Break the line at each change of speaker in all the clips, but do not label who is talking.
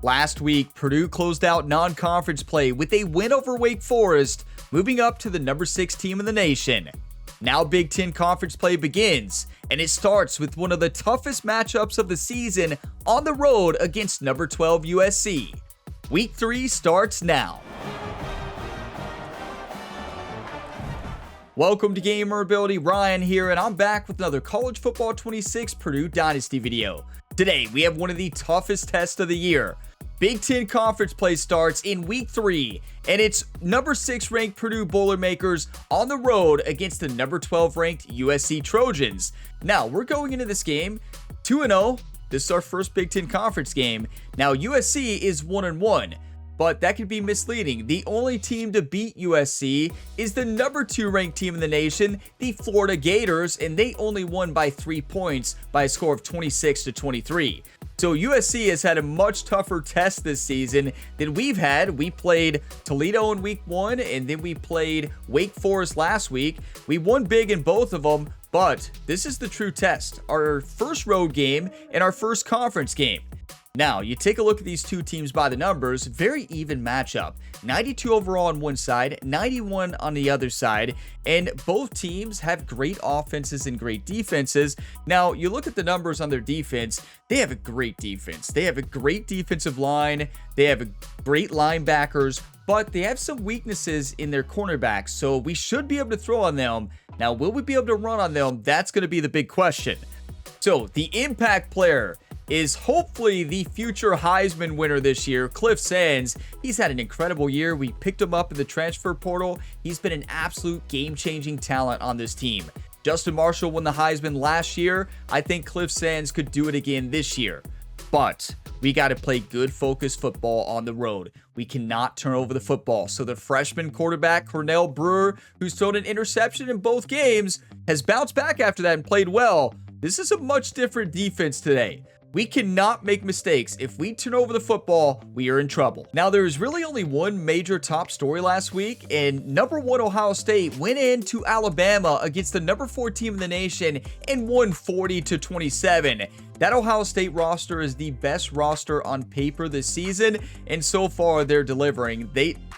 Last week, Purdue closed out non-conference play with a win over Wake Forest, moving up to the number 6 team in the nation. Now Big Ten Conference play begins, and it starts with one of the toughest matchups of the season on the road against number 12 USC. Week 3 starts now. Welcome to Gamer Ability, Ryan here, and I'm back with another College Football 26 Purdue Dynasty video. Today, we have one of the toughest tests of the year. Big Ten Conference play starts in Week 3, and it's number 6 ranked Purdue Boilermakers on the road against the number 12 ranked USC Trojans. Now, we're going into this game 2-0. This is our first Big Ten Conference game. Now, USC is 1-1, but that could be misleading. The only team to beat USC is the number 2 ranked team in the nation, the Florida Gators, and they only won by 3 points by a score of 26-23. So USC has had a much tougher test this season than we've had. We played Toledo in week 1, and then we played Wake Forest last week. We won big in both of them, but this is the true test. Our first road game and our first conference game. Now, you take a look at these two teams by the numbers, very even matchup. 92 overall on one side, 91 on the other side, and both teams have great offenses and great defenses. Now, you look at the numbers on their defense, they have a great defense. They have a great defensive line, they have great linebackers, but they have some weaknesses in their cornerbacks, so we should be able to throw on them. Now, will we be able to run on them? That's going to be the big question. So, the impact player is hopefully the future Heisman winner this year, Cliff Sands. He's had an incredible year. We picked him up in the transfer portal. He's been an absolute game-changing talent on this team. Justin Marshall won the Heisman last year. I think Cliff Sands could do it again this year. But we got to play good focused football on the road. We cannot turn over the football. So the freshman quarterback, Cornell Brewer, who's thrown an interception in both games, has bounced back after that and played well. This is a much different defense today. We cannot make mistakes. If we turn over the football, we are in trouble. Now, there is really only one major top story last week, and number 1 Ohio State went into Alabama against the number 4 team in the nation and won 40-27. That Ohio State roster is the best roster on paper this season, and so far they're delivering.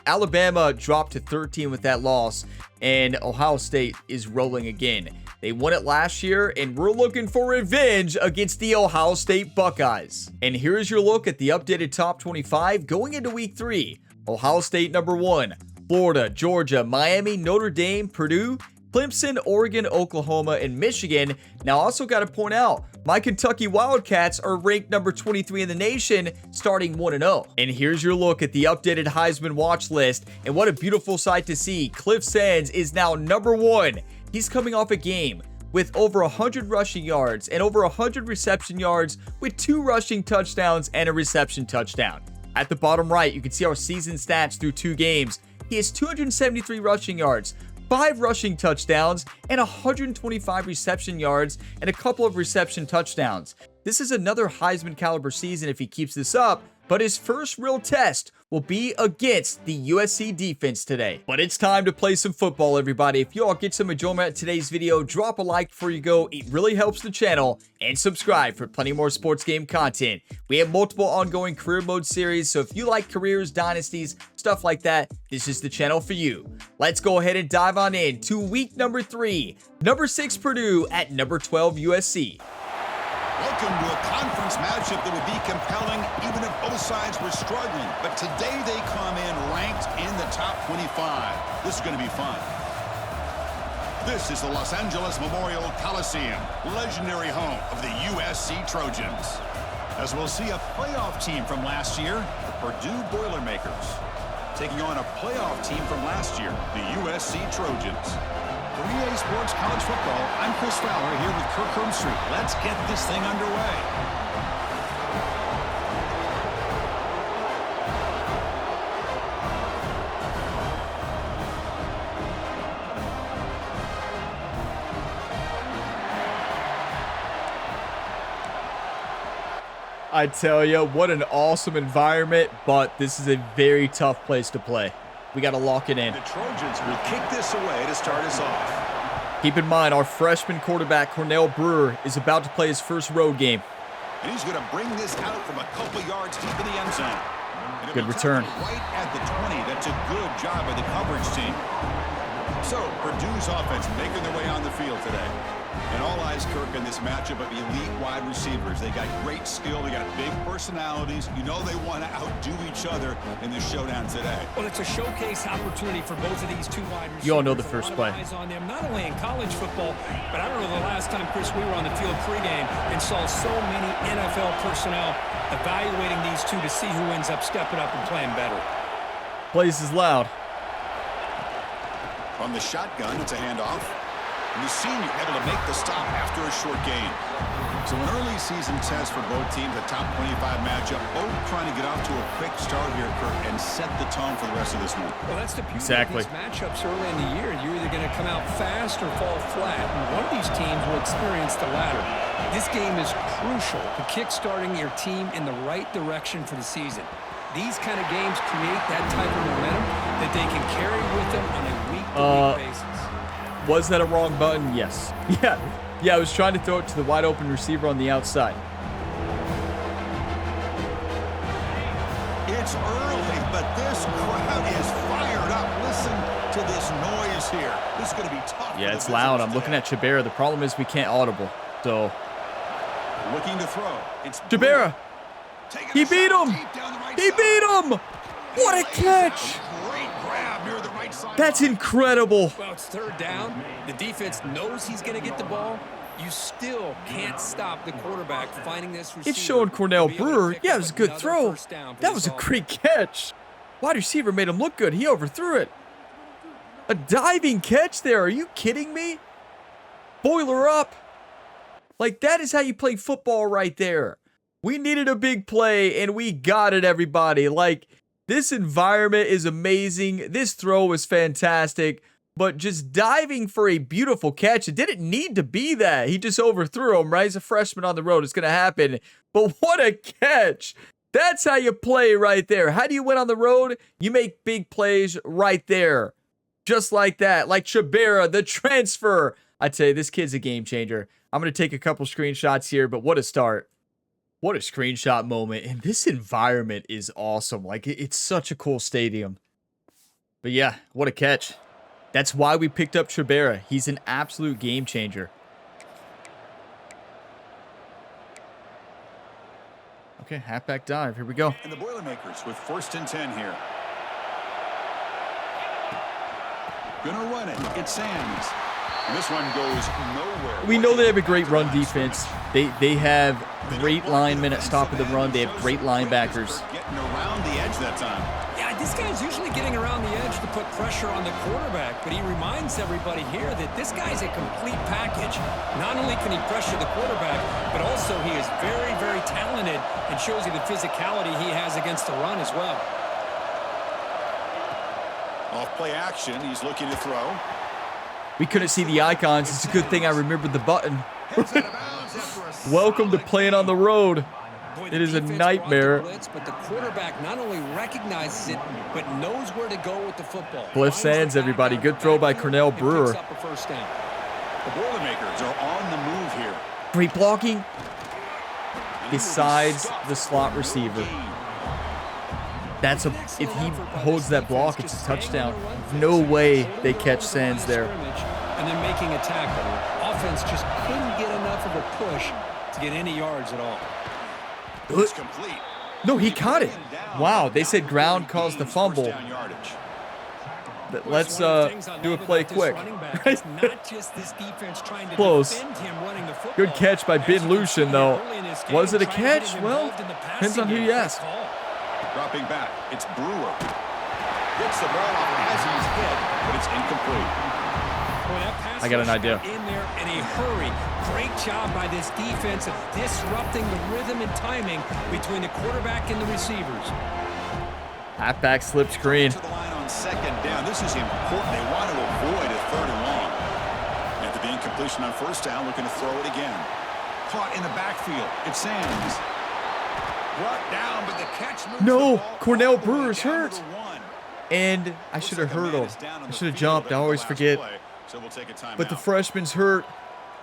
Alabama dropped to 13 with that loss, and Ohio State is rolling again. They won it last year, and we're looking for revenge against the Ohio State Buckeyes. And here's your look at the updated top 25 going into week 3. Ohio State number 1, Florida, Georgia, Miami, Notre Dame, Purdue, Clemson, Oregon, Oklahoma, and Michigan. Now, also got to point out, my Kentucky Wildcats are ranked number 23 in the nation, starting 1-0. And here's your look at the updated Heisman watch list, and what a beautiful sight to see. Cliff Sands is now number 1. He's coming off a game with over 100 rushing yards and over 100 reception yards with 2 rushing touchdowns and a reception touchdown. At the bottom right, you can see our season stats through 2 games. He has 273 rushing yards, 5 rushing touchdowns, and 125 reception yards and a couple of reception touchdowns. This is another Heisman caliber season if he keeps this up, but his first real test will be against the USC defense today. But it's time to play some football, everybody. If you all get some enjoyment at today's video, drop a like before you go. It really helps the channel. And subscribe for plenty more sports game content. We have multiple ongoing career mode series, so if you like careers, dynasties, stuff like that, this is the channel for you. Let's go ahead and dive on in to week number 3. Number 6 Purdue at number 12 USC.
Welcome to a conference matchup that would be compelling even if both sides were struggling. But today they come in ranked in the top 25. This is going to be fun. This is the Los Angeles Memorial Coliseum, legendary home of the USC Trojans. As we'll see a playoff team from last year, the Purdue Boilermakers, taking on a playoff team from last year, the USC Trojans. For EA Sports College Football, I'm Chris Fowler here with Kirk Herbstreit. Let's get this thing underway.
I tell you, what an awesome environment, but this is a very tough place to play. We got to lock it in.
The Trojans will kick this away to start us off.
Keep in mind, our freshman quarterback, Cornell Brewer, is about to play his first road game.
And he's going to bring this out from a couple yards deep in the end zone.
Good return.
Right at the 20. That's a good job by the coverage team. So, Purdue's offense making their way on the field today. And all eyes, Kirk, in this matchup of elite wide receivers. They got great skill. They got big personalities. You know they want to outdo each other in this showdown today.
Well, it's a showcase opportunity for both of these two wide receivers.
You all know the first play.
Eyes on them, not only in college football, but I don't know the last time, Chris, we were on the field pregame and saw so many NFL personnel evaluating these two to see who ends up stepping up and playing better.
Plays is loud.
On the shotgun, it's a handoff. And the senior able to make the stop after a short gain. So an early season test for both teams, a top 25 matchup. Both trying to get off to a quick start here, Kirk, and set the tone for the rest of this one.
Well, that's the beauty
Exactly.
of these matchups early in the year. You're either going to come out fast or fall flat. And one of these teams will experience the latter. This game is crucial to kick-starting your team in the right direction for the season. These kind of games create that type of momentum that they can carry with them on a week-to-week basis.
Was that a wrong button? Yes. Yeah, I was trying to throw it to the wide open receiver on the outside.
It's early, but this crowd is fired up. Listen to this noise here. This is going to be tough.
Yeah, it's loud. I'm looking at Chabera. The problem is we can't audible. So,
looking to throw. It's
Chabera. He beat him. He beat him. What a catch. That's incredible.
Well, it's third down. The defense knows he's going to get the ball. You still can't stop the quarterback finding this receiver.
It's showing Cornell Brewer. Yeah, it was a good throw. That was a great catch. Wide receiver made him look good. He overthrew it. A diving catch there. Are you kidding me? Boiler up. Like, that is how you play football right there. We needed a big play, and we got it, everybody. Like, this environment is amazing. This throw was fantastic. But just diving for a beautiful catch, it didn't need to be that. He just overthrew him, right? He's a freshman on the road. It's going to happen. But what a catch. That's how you play right there. How do you win on the road? You make big plays right there. Just like that. Like Chabera, the transfer. I'd say this kid's a game changer. I'm going to take a couple screenshots here, but what a start. What a screenshot moment. And this environment is awesome. Like, it's such a cool stadium. But yeah, what a catch. That's why we picked up Chabera. He's an absolute game changer. Okay, halfback dive. Here we go.
And the Boilermakers with 1st and 10 here. Gonna run it. It's Sands. And this one goes nowhere.
We know they have a great run defense. They have great linemen at stopping the run. They have great linebackers.
Getting around the edge that time.
Yeah, this guy's usually getting around the edge to put pressure on the quarterback, but he reminds everybody here that this guy's a complete package. Not only can he pressure the quarterback, but also he is very, very talented and shows you the physicality he has against the run as well.
Off play action, he's looking to throw.
We couldn't see the icons. It's a good thing I remembered the button. Welcome to playing on the road. It is a nightmare.
But the quarterback not only recognizes it, but knows where to go with the football.
Cliff Sands, everybody. Good throw by Cornell Brewer.
The Boilermakers are on the move here.
Great blocking. Besides the slot receiver. If he holds that block, it's a touchdown. No way they catch Sands there.
And then making a tackle. Offense just couldn't get enough of a push to get any yards at all.
It's complete.
No, he caught it. Wow, they said ground caused the fumble. Let's do a play quick. Close. Good catch by Ben Lucien, though. Was it a catch? Well, depends on who you ask.
Dropping back, it's Brewer. Gets the ball off as he's hit, but it's incomplete.
I got an idea.
In there in a hurry. Great job by this defense of disrupting the rhythm and timing between the quarterback and the receivers.
Halfback slip screen.
To the line on 2nd down. This is important. They want to avoid a 3rd and long. After the incompletion on 1st down, looking to throw it again. Caught in the backfield. It's Sands. Brought down, but the catch moves
No,
the ball
Cornell
all the way
Brewer's
down
hurt.
to the 1.
And I should have hurdled. I should have jumped. I always forget.
So we'll take a timeout.
But the freshman's hurt.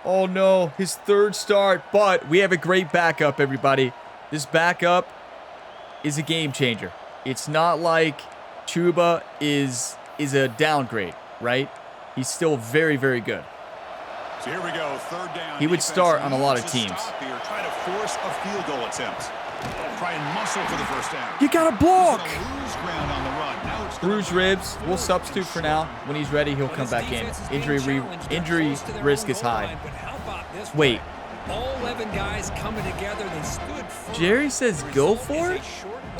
Oh, no. His third start. But we have a great backup, everybody. This backup is a game changer. It's not like Chuba is a downgrade, right? He's still very, very good.
So here we go, third down.
He would start on a lot of teams.
Here, trying to force a field goal attempt. Try and muscle for the first down.
You got to block.
Lose ground on the run. Now it's
Bruised ribs. We'll substitute for now. When he's ready, he'll come back in. Injury risk is high. Wait.
All 11 guys coming together. They stood firm.
Jerry says go for it?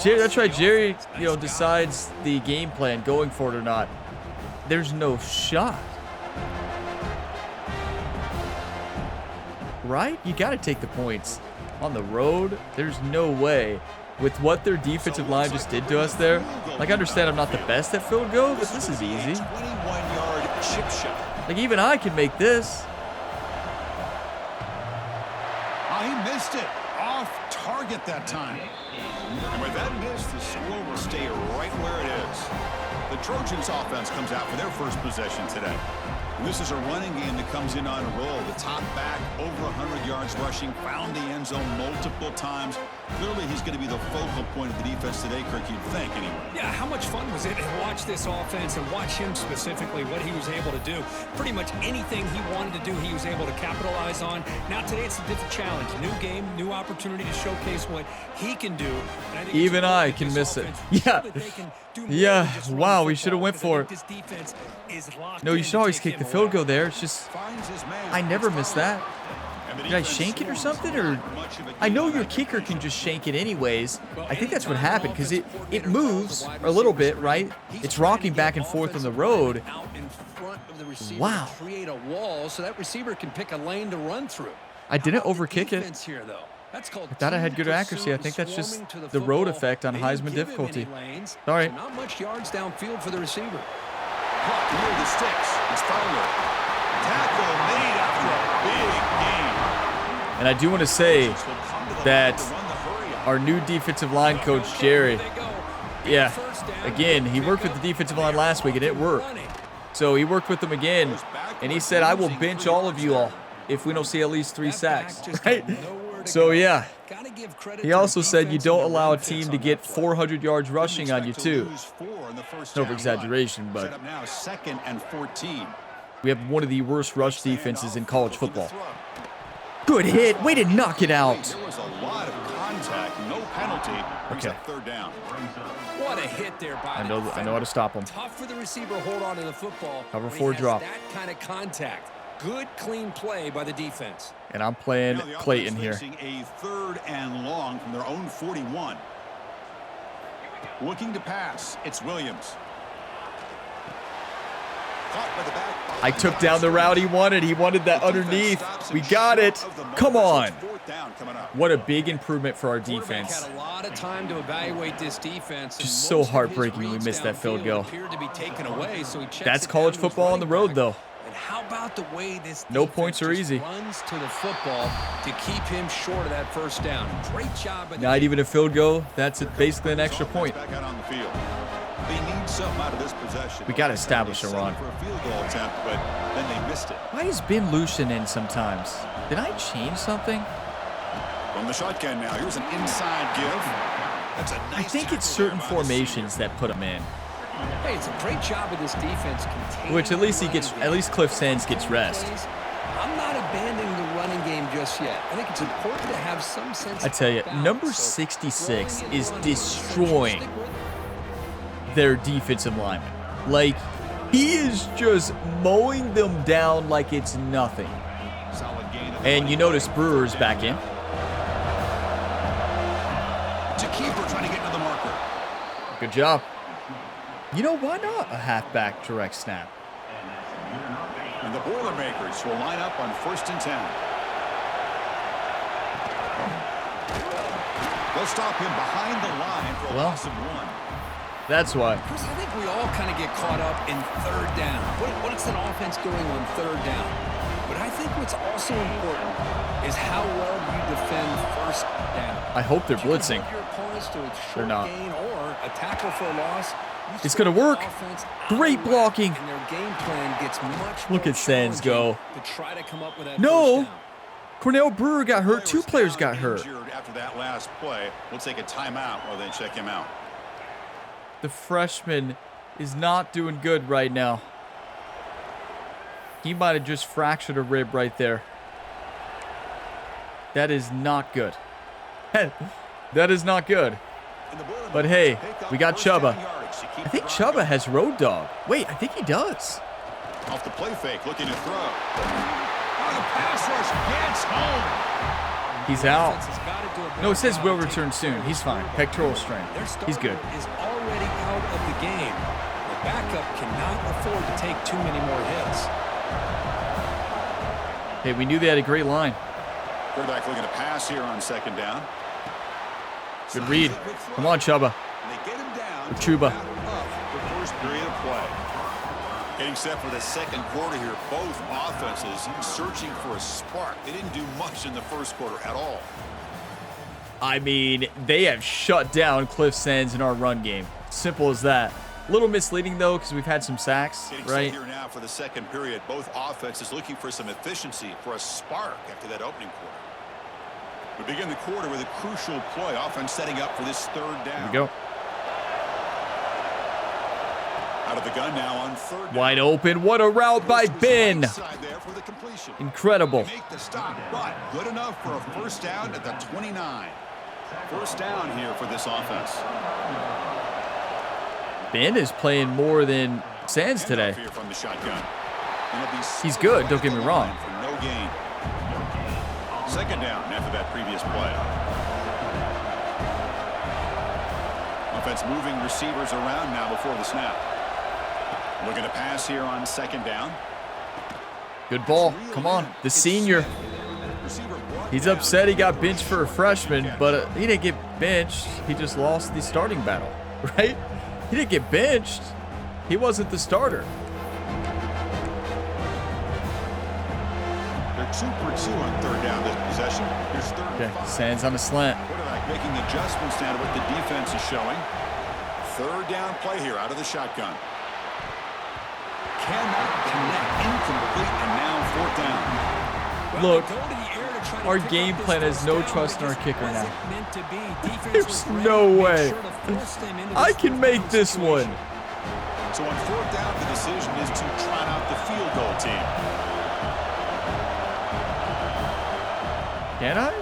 Jerry, that's right. Jerry, decides the game plan, going for it or not. There's no shot. Right? You got to take the points. On the road, there's no way. With what their defensive line just did to us there, like, I understand I'm not the best at field goal, but this is easy.
21-yard chip shot.
Like, even I can make this.
Oh, he missed it. Off target that time. And with that miss, the score will stay right where it is. The Trojans offense comes out for their first possession today. And this is a running game that comes in on a roll. The top back, over 100 yards rushing, found the end zone multiple times. Clearly, he's going to be the focal point of the defense today, Kirk, you'd think, anyway.
Yeah, how much fun was it to watch this offense and watch him specifically, what he was able to do. Pretty much anything he wanted to do, he was able to capitalize on. Now, today, it's a different challenge. New game, new opportunity to showcase what he can do. And I think
even I can miss it. Yeah. Yeah. Wow, we should have went for it. No, you should always kick the field goal there. It's just, I never miss that. Did I shank it or something? Or I know your kicker can just shank it anyways. I think that's what happened because it moves a little bit, right? It's rocking back and forth on the road. Wow.
Create a wall so that receiver can pick a lane to run through.
I didn't overkick it. I thought I had good accuracy. I think that's just the road effect on Heisman difficulty. Sorry.
Not much yards downfield for the receiver.
Caught near the sticks. It's Fowler. Tackle made after a big game.
And I do want to say that our new defensive line coach, Jerry, yeah, again, he worked with the defensive line last week and it worked. So he worked with them again, and he said, I will bench all of you all if we don't see at least 3 sacks, right? So, yeah. He also said you don't allow a team to get 400 yards rushing on you, too. No exaggeration, but we have one of the worst rush defenses in college football. Good hit. Way to knock it out.
There was a lot of contact, no penalty.
Okay.
Third down.
What a hit there by
I know how to stop him.
Tough for the receiver to hold on to the football.
Cover 4 drop.
That kind of contact. Good, clean play by the defense.
And I'm playing Clayton here.
A third and long from their own 41. Looking to pass. It's Williams.
I took down the route he wanted. He wanted that underneath. We got it. Come on. What a big improvement for our defense.
Had a lot of time to evaluate this defense.
Just so heartbreaking we missed that field goal. That's college
down
football on the road, though.
And how about the way this
no points are easy.
Runs to the football to keep him short of that first down. Great job.
Not even a field goal. That's basically an extra point.
Back out on the field. They need something out of this possession.
We got to establish a run.
For a field goal attempt, but then they missed it.
Why is Ben Lucien in sometimes? Did I change something?
From the shotgun now. Here's an inside give. That's a nice
I think it's certain formations that put him in.
Hey, it's a great job of this defense containing.
Which at least Cliff Sands gets rest.
I'm not abandoning the running game just yet. I think it's important to have some sense.
I tell you, number 66 is destroying their defensive linemen. Like, he is just mowing them down like it's nothing. And you notice Brewer's back in.
To keeper trying to get to the marker.
Good job. You know, why not a halfback direct snap?
And the Boilermakers will line up on 1st and 10. They'll stop him behind the line for a loss of 1.
That's why.
Chris, I think we all kind of get caught up in third down. What is an offense doing on third down? But I think what's also important is how well you defend first down.
I hope they're blitzing.
Your opponents to a
They're
short
not.
gain or a tackle for a loss.
It's going to work. Great blocking.
And their game plan gets much
Look
more
at Sands go.
challenging to try to come up with that
No.
first down.
Cornell Brewer got hurt. 2 players got hurt.
After that last play, we'll take a timeout while they check him out.
The freshman is not doing good right now. He might have just fractured a rib right there. That is not good. That is not good. But hey, we got Chubba. I think Chubba has road dog. Wait, I think he does.
Off the play fake, looking to throw. Oh, the pass rush gets home.
He's out. No, it says will return soon. He's fine. Pectoral strain. He's good.
Is already out of the game. The backup cannot afford to take too many more hits.
Hey, we knew they had a great line.
Quarterback looking to pass here on second down.
Good read. Come on, Chubba.
They get him down.
Chuba.
The first period of play. Getting set for the second quarter here. Both offenses searching for a spark. They didn't do much in the first quarter at all.
I mean, they have shut down Cliff Sands in our run game. Simple as that. A little misleading, though, because we've had some sacks,
Getting
right?
set here now for the second period. Both offenses looking for some efficiency, for a spark after that opening quarter. We begin the quarter with a crucial play. Offense setting up for this third down.
Here we go.
Out of the gun now on third down.
Wide open. What a route by Ben.
Side there for the completion.
Incredible.
They make the stop, but good enough for a first down at the 29. First down here for this offense.
Ben is playing more than Sands today.
Here from the shotgun.
He's good, don't get me wrong.
For no gain. Second down after that previous play. Offense moving receivers around now before the snap. Looking to pass here on second down.
Good ball. Come on. The senior. He's upset he got benched for a freshman, but he didn't get benched. He just lost the starting battle, right? He didn't get benched. He wasn't the starter.
They're 2 for 2 on third down this possession. Here's third and 5.
Sands on a slant.
Quarterback making adjustments now to what the defense is showing. Third down play here out of the shotgun. Cannot connect, incomplete, and now fourth down.
Look, our game plan has no trust in our kicker now. There's no way. I can make this one.
So on fourth down, the decision is to trot out the field goal team.
Can I?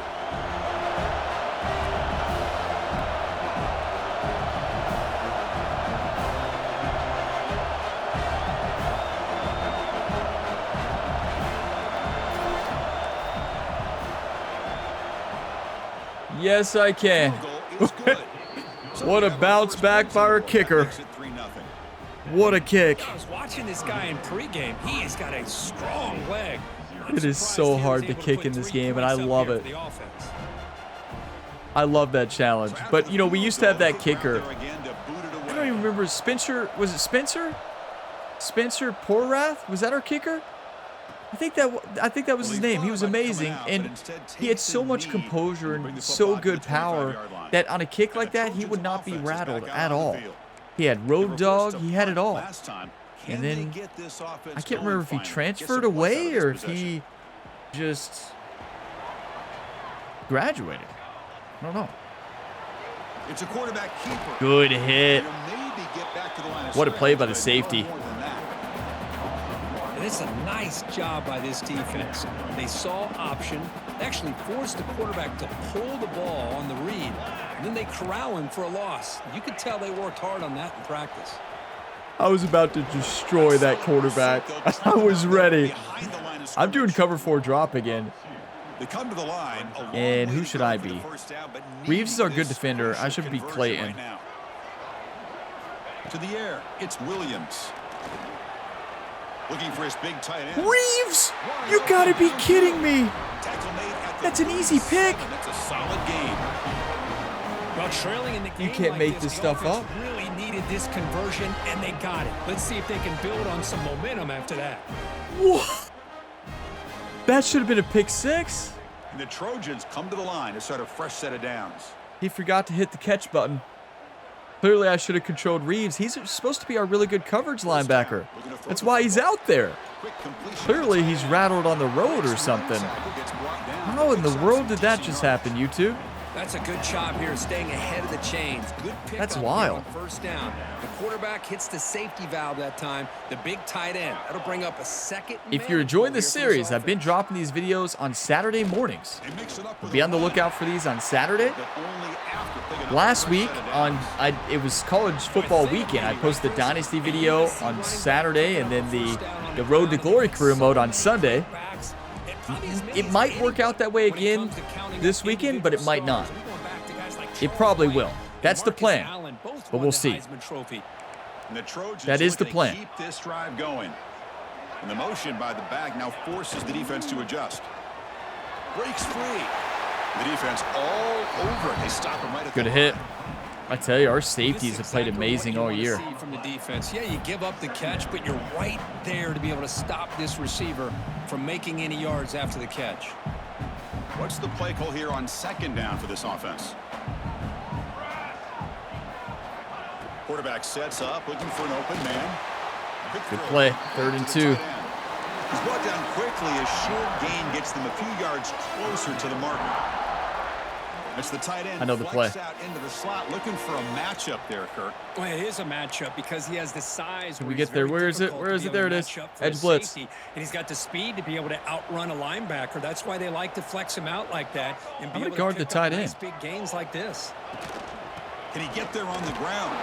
Yes, I can. What a bounce back by our kicker. What a kick.
I was watching this guy in pregame. He has got a strong leg.
It is so hard to kick in this game, and I love it. I love that challenge. But, you know, we used to have that kicker. I don't even remember. Spencer, was it Spencer? Spencer Porath? Was that our kicker? I think that was his name. He was amazing, and he had so much composure and so good power that on a kick like that, he would not be rattled at all. He had road dog. He had it all. And then I can't remember if he transferred away or if he just graduated. I don't know.
It's a quarterback keeper.
Good hit. What a play by the safety.
And it's a nice job by this defense. They saw option, actually forced the quarterback to pull the ball on the read, and then they corral him for a loss. You could tell they worked hard on that in practice.
I was about to destroy that quarterback. I was ready. I'm doing cover 4 drop again. And who should I be? Reeves is our good defender. I should be Clayton.
To the air, it's Williams. Looking for his big tight end.
Reeves! You gotta be kidding me! That's an easy pick.
That's a solid game.
Well, trailing in the game,
You can't make this stuff up.
Really needed this conversion, and they got it. Let's see if they can build on some momentum after that.
What? That should have been a pick 6.
And the Trojans come to the line to start a fresh set of downs.
He forgot to hit the catch button. Clearly, I should have controlled Reeves. He's supposed to be our really good coverage linebacker. That's why he's out there. Clearly, he's rattled on the road or something. How in the world did that just happen, YouTube?
That's a good job here, staying ahead of the chains. Good pick.
That's wild.
On first down. The quarterback hits the safety valve that time. The big tight end. That'll bring up a second.
If you're enjoying this series, I've been dropping these videos on Saturday mornings. Be on the lookout for these on Saturday. Last week, it was college football weekend. I posted the Dynasty video on Saturday, and then the Road to Glory career mode on Sunday. It might work out that way again this weekend, but it might not. It probably will. That's the plan, but we'll see. That is the plan.
Keep this drive going. And the motion by the back now forces the defense to adjust. Breaks free. The defense all over it. They stop him right at
Good
the
hit.
line.
I tell you, our safeties have played amazing all year.
From the defense. Yeah, you give up the catch, but you're right there to be able to stop this receiver from making any yards after the catch.
What's the play call here on second down for this offense? Quarterback sets up, looking for an open man.
Good play. 3rd and 2.
He's brought down quickly. A short gain gets them a few yards closer to the marker. It's the tight end.
I know the play.
Out into the slot, looking for a matchup there, Kirk.
Well, it is a matchup because he has the size.
Can we get there? Where is it? Where is it? There it is. Edge blitz.
And he's got the speed to be able to outrun a linebacker. That's why they like to flex him out like that and be able to
guard the tight end.
nice big gains like this.
Can he get there on the ground?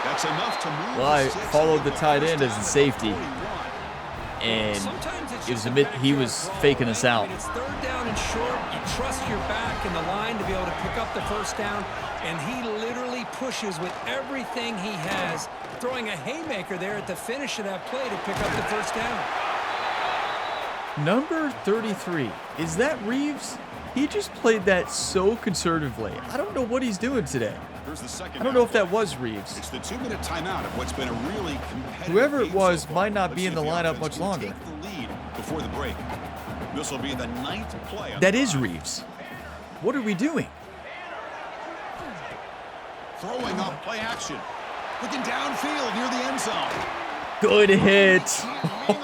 That's enough to move.
Well, I followed the tight end as a safety, and he was faking us out.
It's 3rd down and short. You trust your back and the line to be able to pick up the first down, and he literally pushes with everything he has, throwing a haymaker there at the finish of that play to pick up the first down.
Number 33. Is that Reeves? He just played that so conservatively. I don't know what he's doing today. I don't know if that was Reeves.
It's the 2-minute timeout of what's been a really competitive.
Whoever it was might not be in the lineup much longer.
Take the lead before the break. This will be the 9th play.
That is Reeves. What are we doing?
Throwing up play action. Looking downfield near the end zone.
Good hit.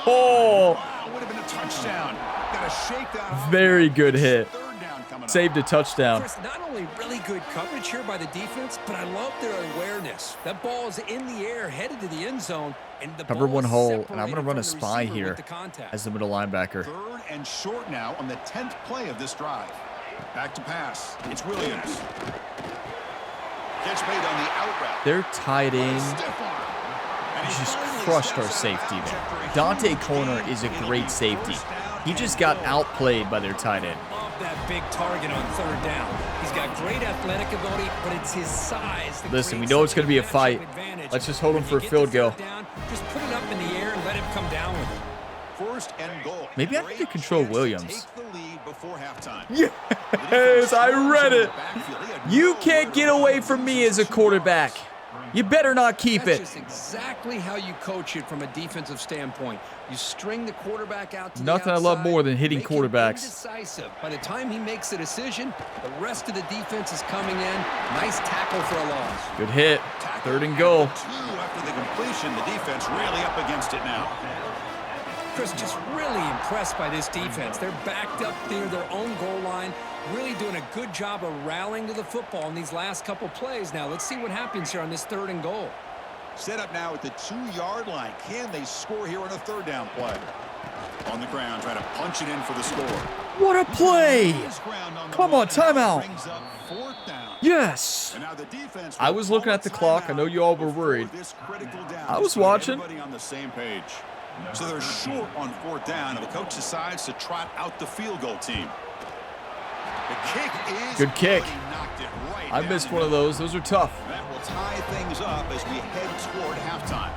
Oh,
Wow, would have been a touchdown. Got a shakedown.
very good hit.
Third down coming up.
Saved a touchdown.
Chris, not only really good coverage here by the defense, but I love their awareness. That ball is in the air, headed to the end zone, and the
Cover
ball
one
is
hole, and I'm going to
separated
run a
from the
spy
receiver
here
with the contact.
as the middle linebacker.
3rd and short now on the 10th play of this drive. Back to pass. It's Williams. Catch made on the out route.
Their tight end
Stiff arm. And he
just
finally
crushed our
steps out
safety
of
there.
bounds.
Dante Corner is a great safety. He just got outplayed by their tight end.
Love that big target on 3rd down. He's got great athletic ability, but it's his size. that
Listen, we
creates
know it's
such
going to be a
matchup
fight.
advantage.
Let's just hold him
When
for a
you get
field
the
goal.
3rd down, just put it up in the air and let him come down with it.
1st and goal.
Maybe I need to control Williams.
Take the lead before halftime.
Yes, I read it. You can't get away from me as a quarterback. You better not keep
That's
it.
just exactly how you coach it from a defensive standpoint. You string the quarterback out to
Nothing
the
I love
outside,
more than hitting
make him
quarterbacks.
indecisive. By the time he makes a decision, the rest of the defense is coming in. Nice tackle for a loss.
Good hit. 3rd and goal.
2 after the completion. The defense really up against it now.
Chris, just really impressed by this defense. They're backed up near their own goal line, really doing a good job of rallying to the football in these last couple plays. Now, let's see what happens here on this 3rd and goal.
Set up now at the 2-yard line. Can they score here on a 3rd down play? On the ground, trying to punch it in for the score.
What a play. Come on, timeout.
Brings up 4th down.
Yes.
And now the defense
I was looking at the clock. I know you all were worried.
This critical down.
I was
Just get
watching.
Everybody on the same page. So they're short on 4th down, and the coach decides to trot out the field goal team. The kick is
Good kick.
good. He knocked it right
I
down
missed
the
one of
middle.
those. Those are tough.
That will tie things up as we head toward halftime.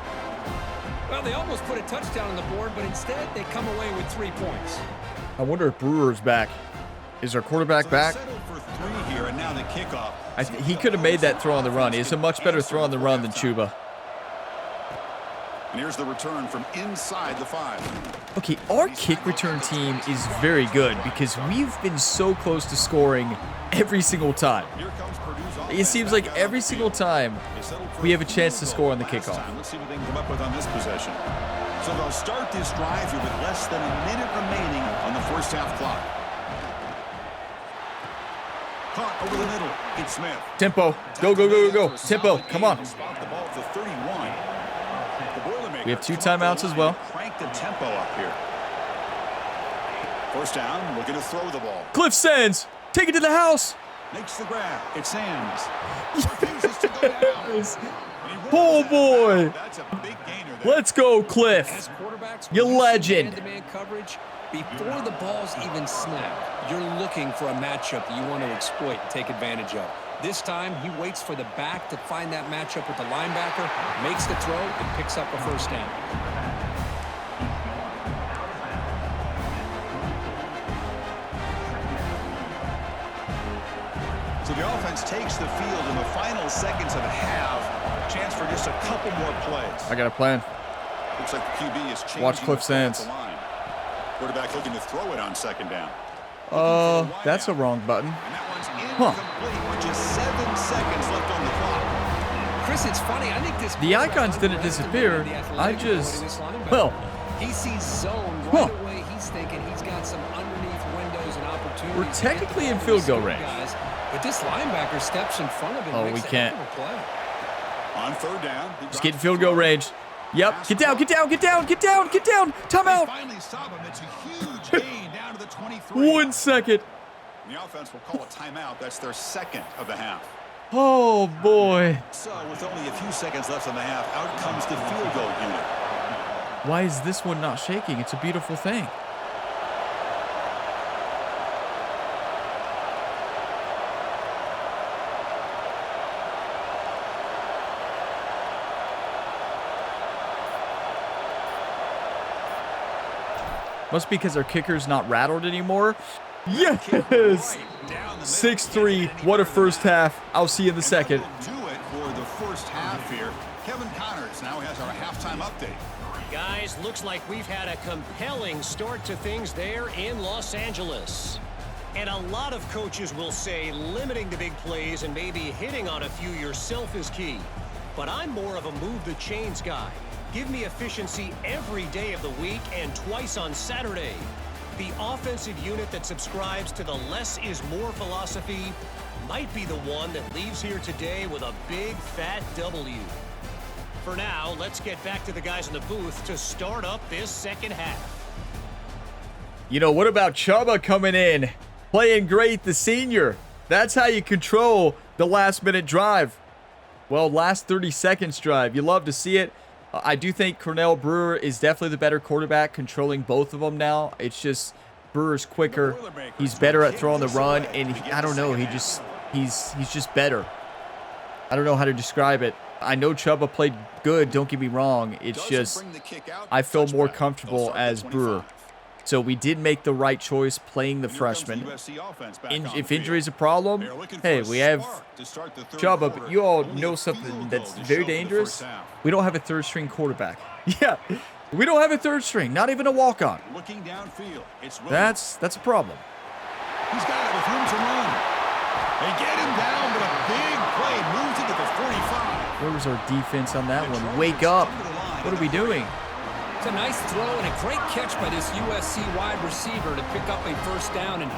Well, they almost put a touchdown on the board, but instead they come away with 3 points.
I wonder if Brewer's back. Is our quarterback
So they
back?
settled for 3 here, and now the kickoff.
He could have made that throw on the run. He's a much better throw on the run than Chuba.
And here's the return from inside the 5.
Okay, our kick return team is very good because we've been so close to scoring every single time.
Here comes Purdue's offense.
It seems like every single time we have a chance to score on the kickoff.
Let's see what they can come up with on this possession. So they'll start this drive here with less than a minute remaining on the first half clock. Caught over the middle. It's Smith.
Tempo. Go, go, go, go, go. Tempo. Come on.
Spot the ball at the 31. The Boilermakers
We have 2 timeouts as well.
Crank the tempo up here. First down, looking to throw the ball.
Cliff Sands. Take it to the house.
Makes the grab. It's Sands. Refuses to go down.
Oh, boy.
That's a big gainer there.
Let's go, Cliff.
As quarterbacks,
You
when see
legend.
man-to-man coverage, before the ball's even snapped, you're looking for a matchup that you want to exploit and take advantage of. This time, he waits for the back to find that matchup with the linebacker, makes the throw, and picks up a first down.
So the offense takes the field in the final seconds of the half. Chance for just a couple more plays.
I got a plan.
Looks like the QB is changing.
Watch Cliff Sands.
the line. Quarterback looking to throw it on second down.
That's a wrong button.
And that one's incomplete with just 7 seconds left on the clock.
Chris, it's funny. I think this
The icons didn't disappear. I just, well,
he sees zone right away. He's thinking he's got some underneath windows and opportunities.
we're technically in field goal range.
Guys, but this linebacker steps in front of him.
Oh,
makes
we
a
can't.
heck of a play.
On third down.
Just get in field goal range. Yep. Get down, get down, get down, get down, get down. Timeout.
Finally stop him. It's a huge gain down to the 23.
1 second.
The offense will call a timeout. That's their second of the half.
Oh, boy.
So with only a few seconds left in the half, out comes the field goal unit.
Why is this one not shaking? It's a beautiful thing. Must be because our kicker's not rattled anymore. Yes! 6-3. What a first half. I'll see you in the second.
That'll do it for the first half here. Kevin Connors now has our halftime update.
Guys, looks like we've had a compelling start to things there in Los Angeles. And a lot of coaches will say limiting the big plays and maybe hitting on a few yourself is key. But I'm more of a move the chains guy. Give me efficiency every day of the week and twice on Saturday. The offensive unit that subscribes to the less is more philosophy might be the one that leaves here today with a big fat W. For now, let's get back to the guys in the booth to start up this second half.
You know, what about Chubba coming in? Playing great, the senior. That's how you control the last-minute drive. Well, last 30 seconds drive. You love to see it. I do think Cornell Brewer is definitely the better quarterback, controlling both of them now. It's just Brewer's quicker. He's better at throwing the run, and I don't know. He's just better. I don't know how to describe it. I know Chubba played good. Don't get me wrong. It's just I feel more comfortable as Brewer. So we did make the right choice playing the freshman. If injury is a problem, hey, we have Chubba, but you all know something that's very dangerous. We don't have a third-string quarterback. Yeah, we don't have a third string, not even a walk-on. That's a problem.
He's got it with room to run. They get him down, but a big play moves it to the 45.
Where was our defense on that one? Wake up. What are we doing?
It's a nice throw and a great catch by this USC wide receiver to pick up a first down. And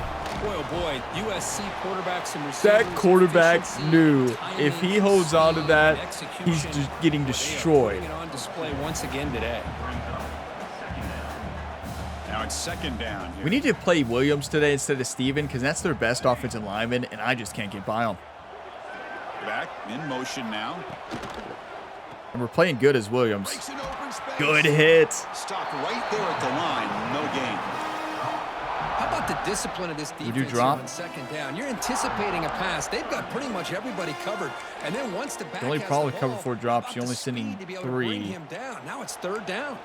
boy, oh boy, USC quarterbacks and receivers.
That quarterback knew if he holds on to that, he's just getting destroyed.
Putting it on display once again today.
Now it's second down here.
We need to play Williams today instead of Steven because that's their best offensive lineman, and I just can't get by them.
Back in motion now.
And we're playing good as Williams. Good hit.
Stop right there at the line. No gain.
How about the discipline of this defense
do drop?
on second down? You're anticipating a pass. They've got pretty much everybody covered. And then once the back
The only
has
problem
the
with cover
ball,
4 drops,
about
you're only
the
sending
speed to be able to bring
3.
him down. Now it's third down.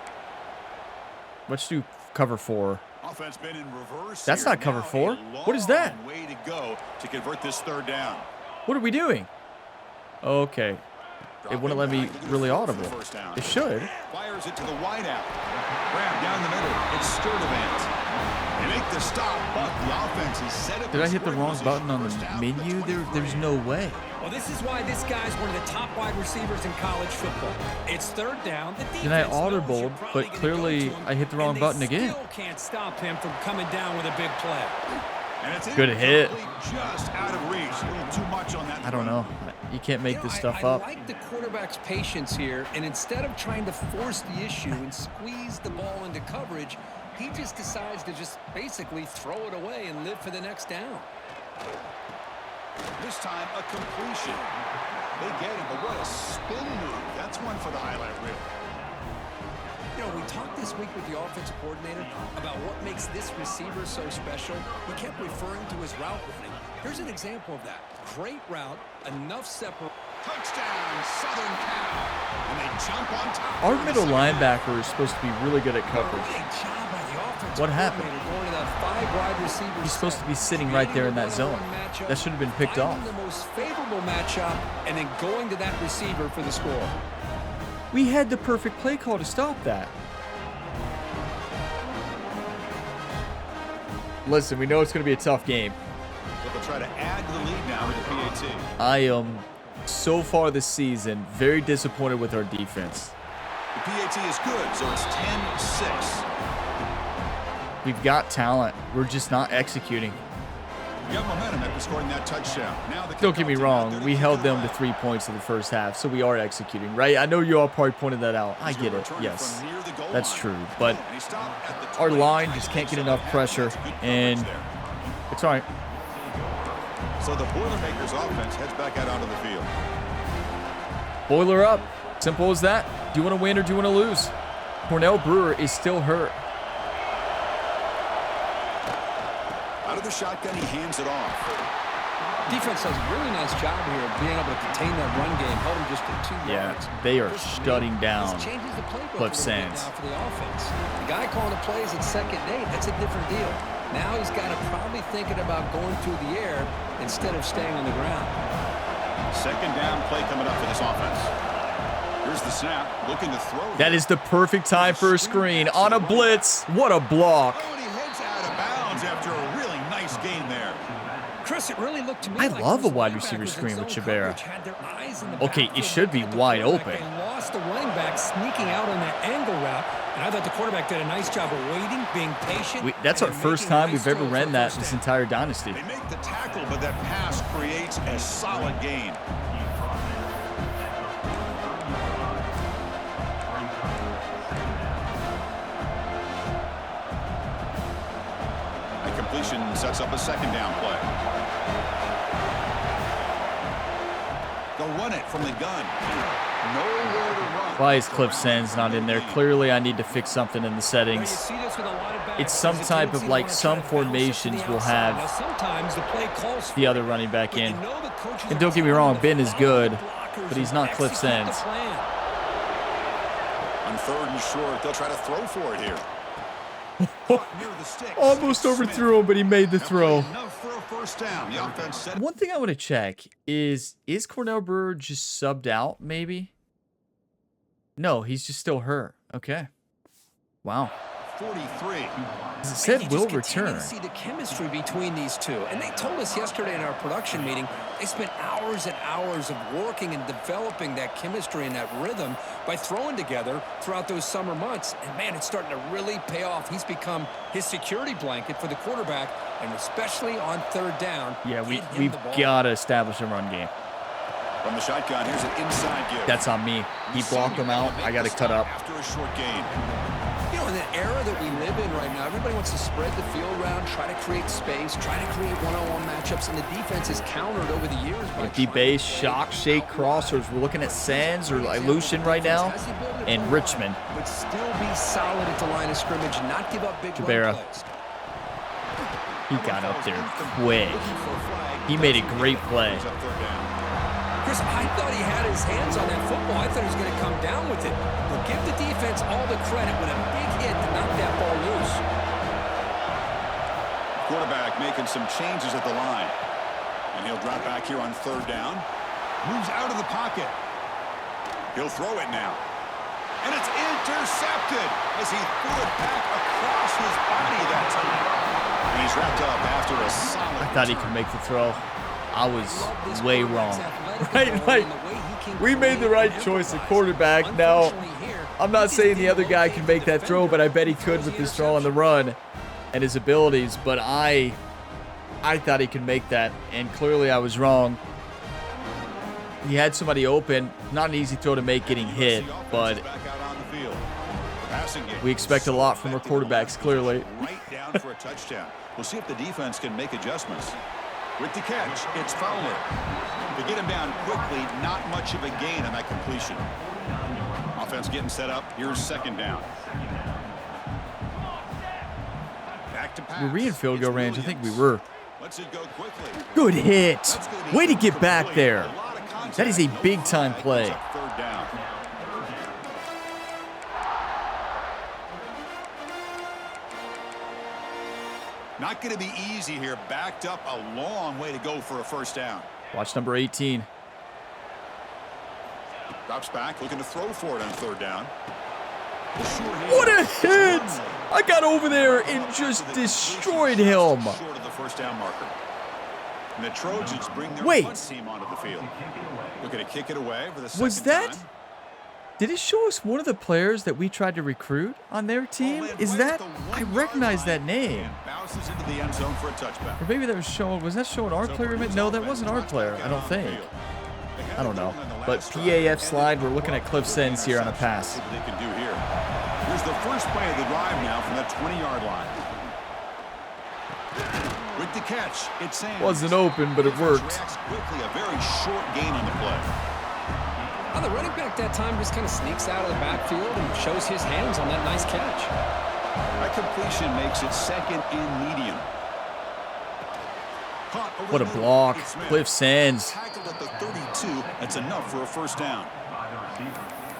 Let's do cover 4.
Offense been in reverse.
That's
here.
not cover
Now
4.
a
What is that?
long way to go to convert this third down.
What are we doing? Okay. It wouldn't let me really audible. It should.
Fires it to the wideout. Grab down the middle. It's Sturdivant. They make the stop, but the offense is set up.
Did I hit the wrong button on the menu? There's no way.
Well, this is why this guy's one of the top wide receivers in college football. It's third down.
Then I audibled, but clearly I hit the wrong button again.
Still can't stop him from coming down with a big play.
And it's
Good hit.
Just out of reach. A little too much on that.
I don't know. You can't make this stuff up.
I like the quarterback's patience here, and instead of trying to force the issue and squeeze the ball into coverage, he just decides to just basically throw it away and live for the next down.
This time a completion. They get it, but what a spin move. That's one for the highlight reel.
You know, we talked this week with the offensive coordinator about what makes this receiver so special. He kept referring to his route running. Here's an example of that. Great route, enough separate.
Touchdown, Southern Cal. And they jump on top.
Our middle linebacker is supposed to be really good at coverage.
Great job by the offensive
What happened?
coordinator going to that 5 wide receiver
He's supposed
set.
to be sitting right there in that zone. That should have been picked off.
Finding the most favorable matchup and then going to that receiver for the score.
We had the perfect play call to stop that. Listen, we know it's going to be a tough game.
But they'll try to add to the lead now with the PAT.
I am, so far this season, very disappointed with our defense.
The PAT is good, so it's 10-6.
We've got talent. We're just not executing.
You have momentum after scoring that touchdown. Now the
Don't get me wrong. We held them to 3 points in the first half, so we are executing, right? I know you all probably pointed that out. I get it. Yes, that's true. But our line just can't get enough pressure, and it's all right.
So the Boilermakers offense heads back out onto the field.
Boiler up. Simple as that. Do you want to win or do you want to lose? Cornell Brewer is still hurt.
Out of the shotgun, he hands it off.
Defense does a really nice job here of being able to contain that run game, held him just to 2 yards.
Yeah, they are shutting down
This changes the playbook
Cliff
a little bit
Sands.
now for the offense. The guy calling the plays at 2nd and 8, that's a different deal. Now he's got to probably thinking about going through the air instead of staying on the ground.
Second down play coming up for this offense. Here's the snap, looking to throw.
That is the perfect time for a screen on a blitz. What a block.
Oh, and he heads out of bounds after a really nice gain there.
Chris, it really looked to me
I
like
love a
those
wide
linebackers
receiver
in
screen with
zone
Chabera.
coverage had their eyes in the
Okay, it
backfield
should be
looking at the
wide
quarterback.
open.
They lost the running back sneaking out on that angle route, and I thought the quarterback did a nice job of waiting, being patient.
That's our
and
first
making a
time
nice
we've ever
throw for
ran that
first
this
down.
entire dynasty.
They make the tackle, but that pass creates a solid gain. A completion sets up a second down play. They'll run it from the gun. Nowhere to run.
Why is Cliff Sands not in there? Clearly, I need to fix something in the
You
settings.
see this with a lot of backs.
It's some
There's a
type of,
tendency to
like,
wanna
some
try to bounce it to the
formations will
outside.
have
Now, sometimes the play calls for
the
it,
other running back
but
in.
you know the coaches
And
are
don't get me
telling
wrong,
you to
Ben is
follow
good,
the blockers
but he's
and
not Cliff
execute the
Sands.
plan.
On third and short, they'll try to throw for it here.
Almost overthrew him, but he made the throw.
Enough for a first down. The offense set.
One thing I want to check is Cornell Brewer just subbed out, maybe? No, he's just still hurt. Okay. Wow.
43.
It
You
said
just
will
continue
return.
to see the chemistry between these two. And they told us yesterday in our production meeting, they spent hours and hours of working and developing that chemistry and that rhythm by throwing together throughout those summer months. And, man, it's starting to really pay off. He's become his security blanket for the quarterback, and especially on third down.
Yeah,
get him
we've
the ball.
got to establish a run game.
From the shotgun, here's an inside give.
That's on me. He blocked him out. I got to cut up.
After a short gain.
You know, in the era that we live in right now, everybody wants to spread the field around, try to create space, try to create one-on-one matchups, and the defense is countered over the years by
Empty base, shock, shake, crossers. We're looking at Sands or Ilushin right now, and Richmond.
But still be solid at the line of scrimmage, not give up big
Chabera.
run plays.
He got up there quick. He made a great play.
Chris, I thought he had his hands on that football. I thought he was going to come down with it. But give the defense all the credit with a big hit to knock that ball loose.
Quarterback making some changes at the line. And he'll drop back here on third down. Moves out of the pocket. He'll throw it now. And it's intercepted as he threw it back across his body that time. And he's wrapped up after a solid.
I thought he could make the throw. I was way wrong. Right? Like, we made the right choice at quarterback. Now, I'm not saying the other guy can make that throw, but I bet he could with his throw on the run and his abilities. But I thought he could make that, and clearly I was wrong. He had somebody open. Not an easy throw to make getting hit, but we expect a lot from our quarterbacks, clearly.
Right down for a touchdown. We'll see if the defense can make adjustments. With the catch, it's Fowler. To get him down quickly, not much of a gain on that completion. Offense getting set up. Here's second down. Back to pass.
Were we in field goal range? I think we were.
Let's it go quickly.
Good hit. Way to get back there. That is a big-time play.
Third down. Not going to be easy here. Backed up a long way to go for a first down.
Watch number 18.
Drops back, looking to throw for it on third down.
What a hit! I got over there and just destroyed him.
Short of the first down marker. And the Trojans bring their punt team onto the field. Looking to kick it away for the second
Was that?
time.
Did it show us one of the players that we tried to recruit on their team? Is that? I recognize that name.
And bounces into the end zone for a touchback.
Or maybe that was showing. Was that showing our player? No, that wasn't our player. I don't think. I don't know. But PAF slide. We're looking at Cliff Sens here on a pass.
See what they can do here. Here's the first play of the drive now from that 20-yard line. With the catch, it's Sam.
Wasn't open, but it worked.
Reacts quickly, a very short gain on the play.
Well, the running back that time just kind of sneaks out of the backfield and shows his hands on that nice catch.
That completion makes it second and medium.
What a block. Cliff Sens.
Tackled at the 32. That's enough for a first down.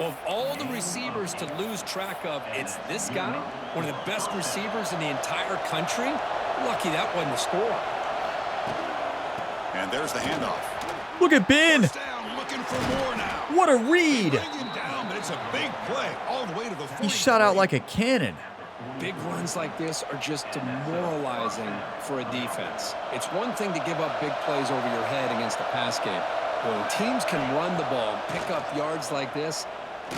Well, of all the receivers to lose track of, it's this guy, one of the best receivers in the entire country. Lucky that wasn't the score.
And there's the handoff.
Look at Ben.
First down, looking for more now.
What a read.
Bring him down, but it's a big play all the way to the 40.
He shot out like a cannon.
Big runs like this are just demoralizing for a defense. It's one thing to give up big plays over your head against a pass game. When teams can run the ball and pick up yards like this,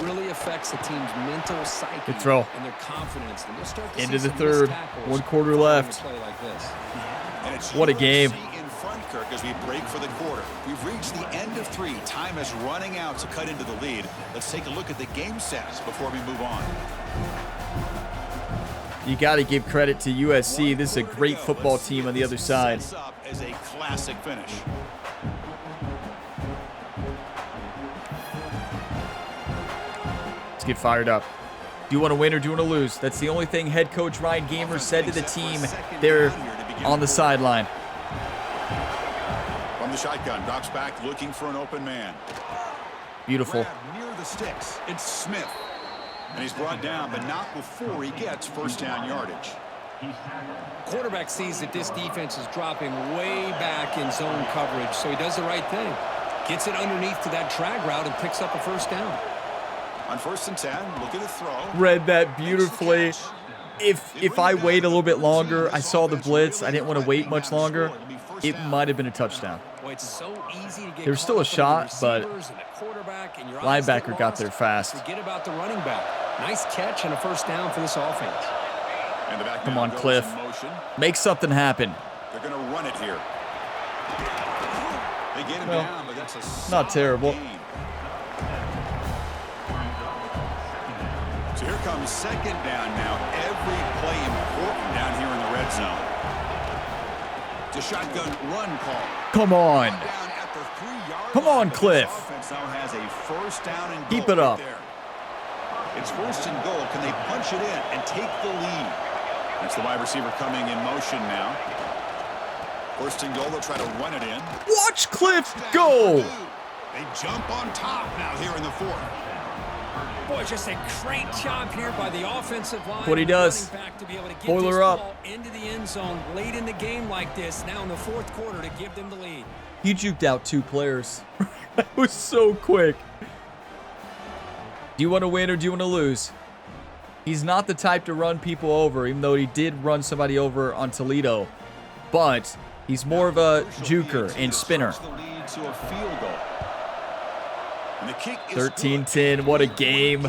really affects the team's mental psyche
Good throw.
and their confidence. And start to
Into
see
the
some
third.
missed tackles
1 quarter left.
play like this.
And it's
What a
USC
game.
in front, Kirk, as we break for the quarter. We've reached the end of 3. Time is running out to cut into the lead. Let's take a look at the game stats before we move on.
You got to give credit to USC. This is a great football team on the other side.
Sets up as a classic finish.
Let's get fired up. Do you want to win or do you want to lose? That's the only thing head coach Ryan Gamer said to the team there on the sideline.
From the shotgun, drops back looking for an open man.
Beautiful.
Grab near the sticks. It's Smith. And he's brought down, but not before he gets first down yardage.
Quarterback sees that this defense is dropping way back in zone coverage, so he does the right thing. Gets it underneath to that drag route and picks up a first down.
On 1st and 10, look at the throw.
Read that beautifully. If I wait a little bit longer, I saw the blitz. I didn't want to wait much longer. It might have been a touchdown.
Well, it's so easy to get
There was still a shot, but
linebacker
linebacker got there fast.
Forget about the running back. Nice catch and a first down for this offense.
And the back
Come
now
on,
goes
Cliff.
in motion.
Make something happen.
They're going to run it here. They get him
Well,
down, but that's a
not
solid
terrible.
gain. So here comes second down now. Every play important down here in the red zone. The shotgun run call.
Come on.
Down at the 3-yard
Come
line,
on,
but this
Cliff.
offense now has a first down and
Keep
goal
it up.
right there. It's first and goal. Can they punch it in and take the lead? That's the wide receiver coming in motion now. First and goal. They'll try to run it in.
Watch Cliff go.
They jump on top now here in the 4th.
Boy, just a great job here by the offensive line.
What he does.
Running back to be able to get
Boiler
this
up.
ball into the end zone late in the game like this, now in the 4th quarter to give them the lead.
He juked out 2 players. That was so quick. Do you want to win or do you want to lose? He's not the type to run people over, even though he did run somebody over on Toledo. But he's more of a juker and spinner. 13-10, what a game.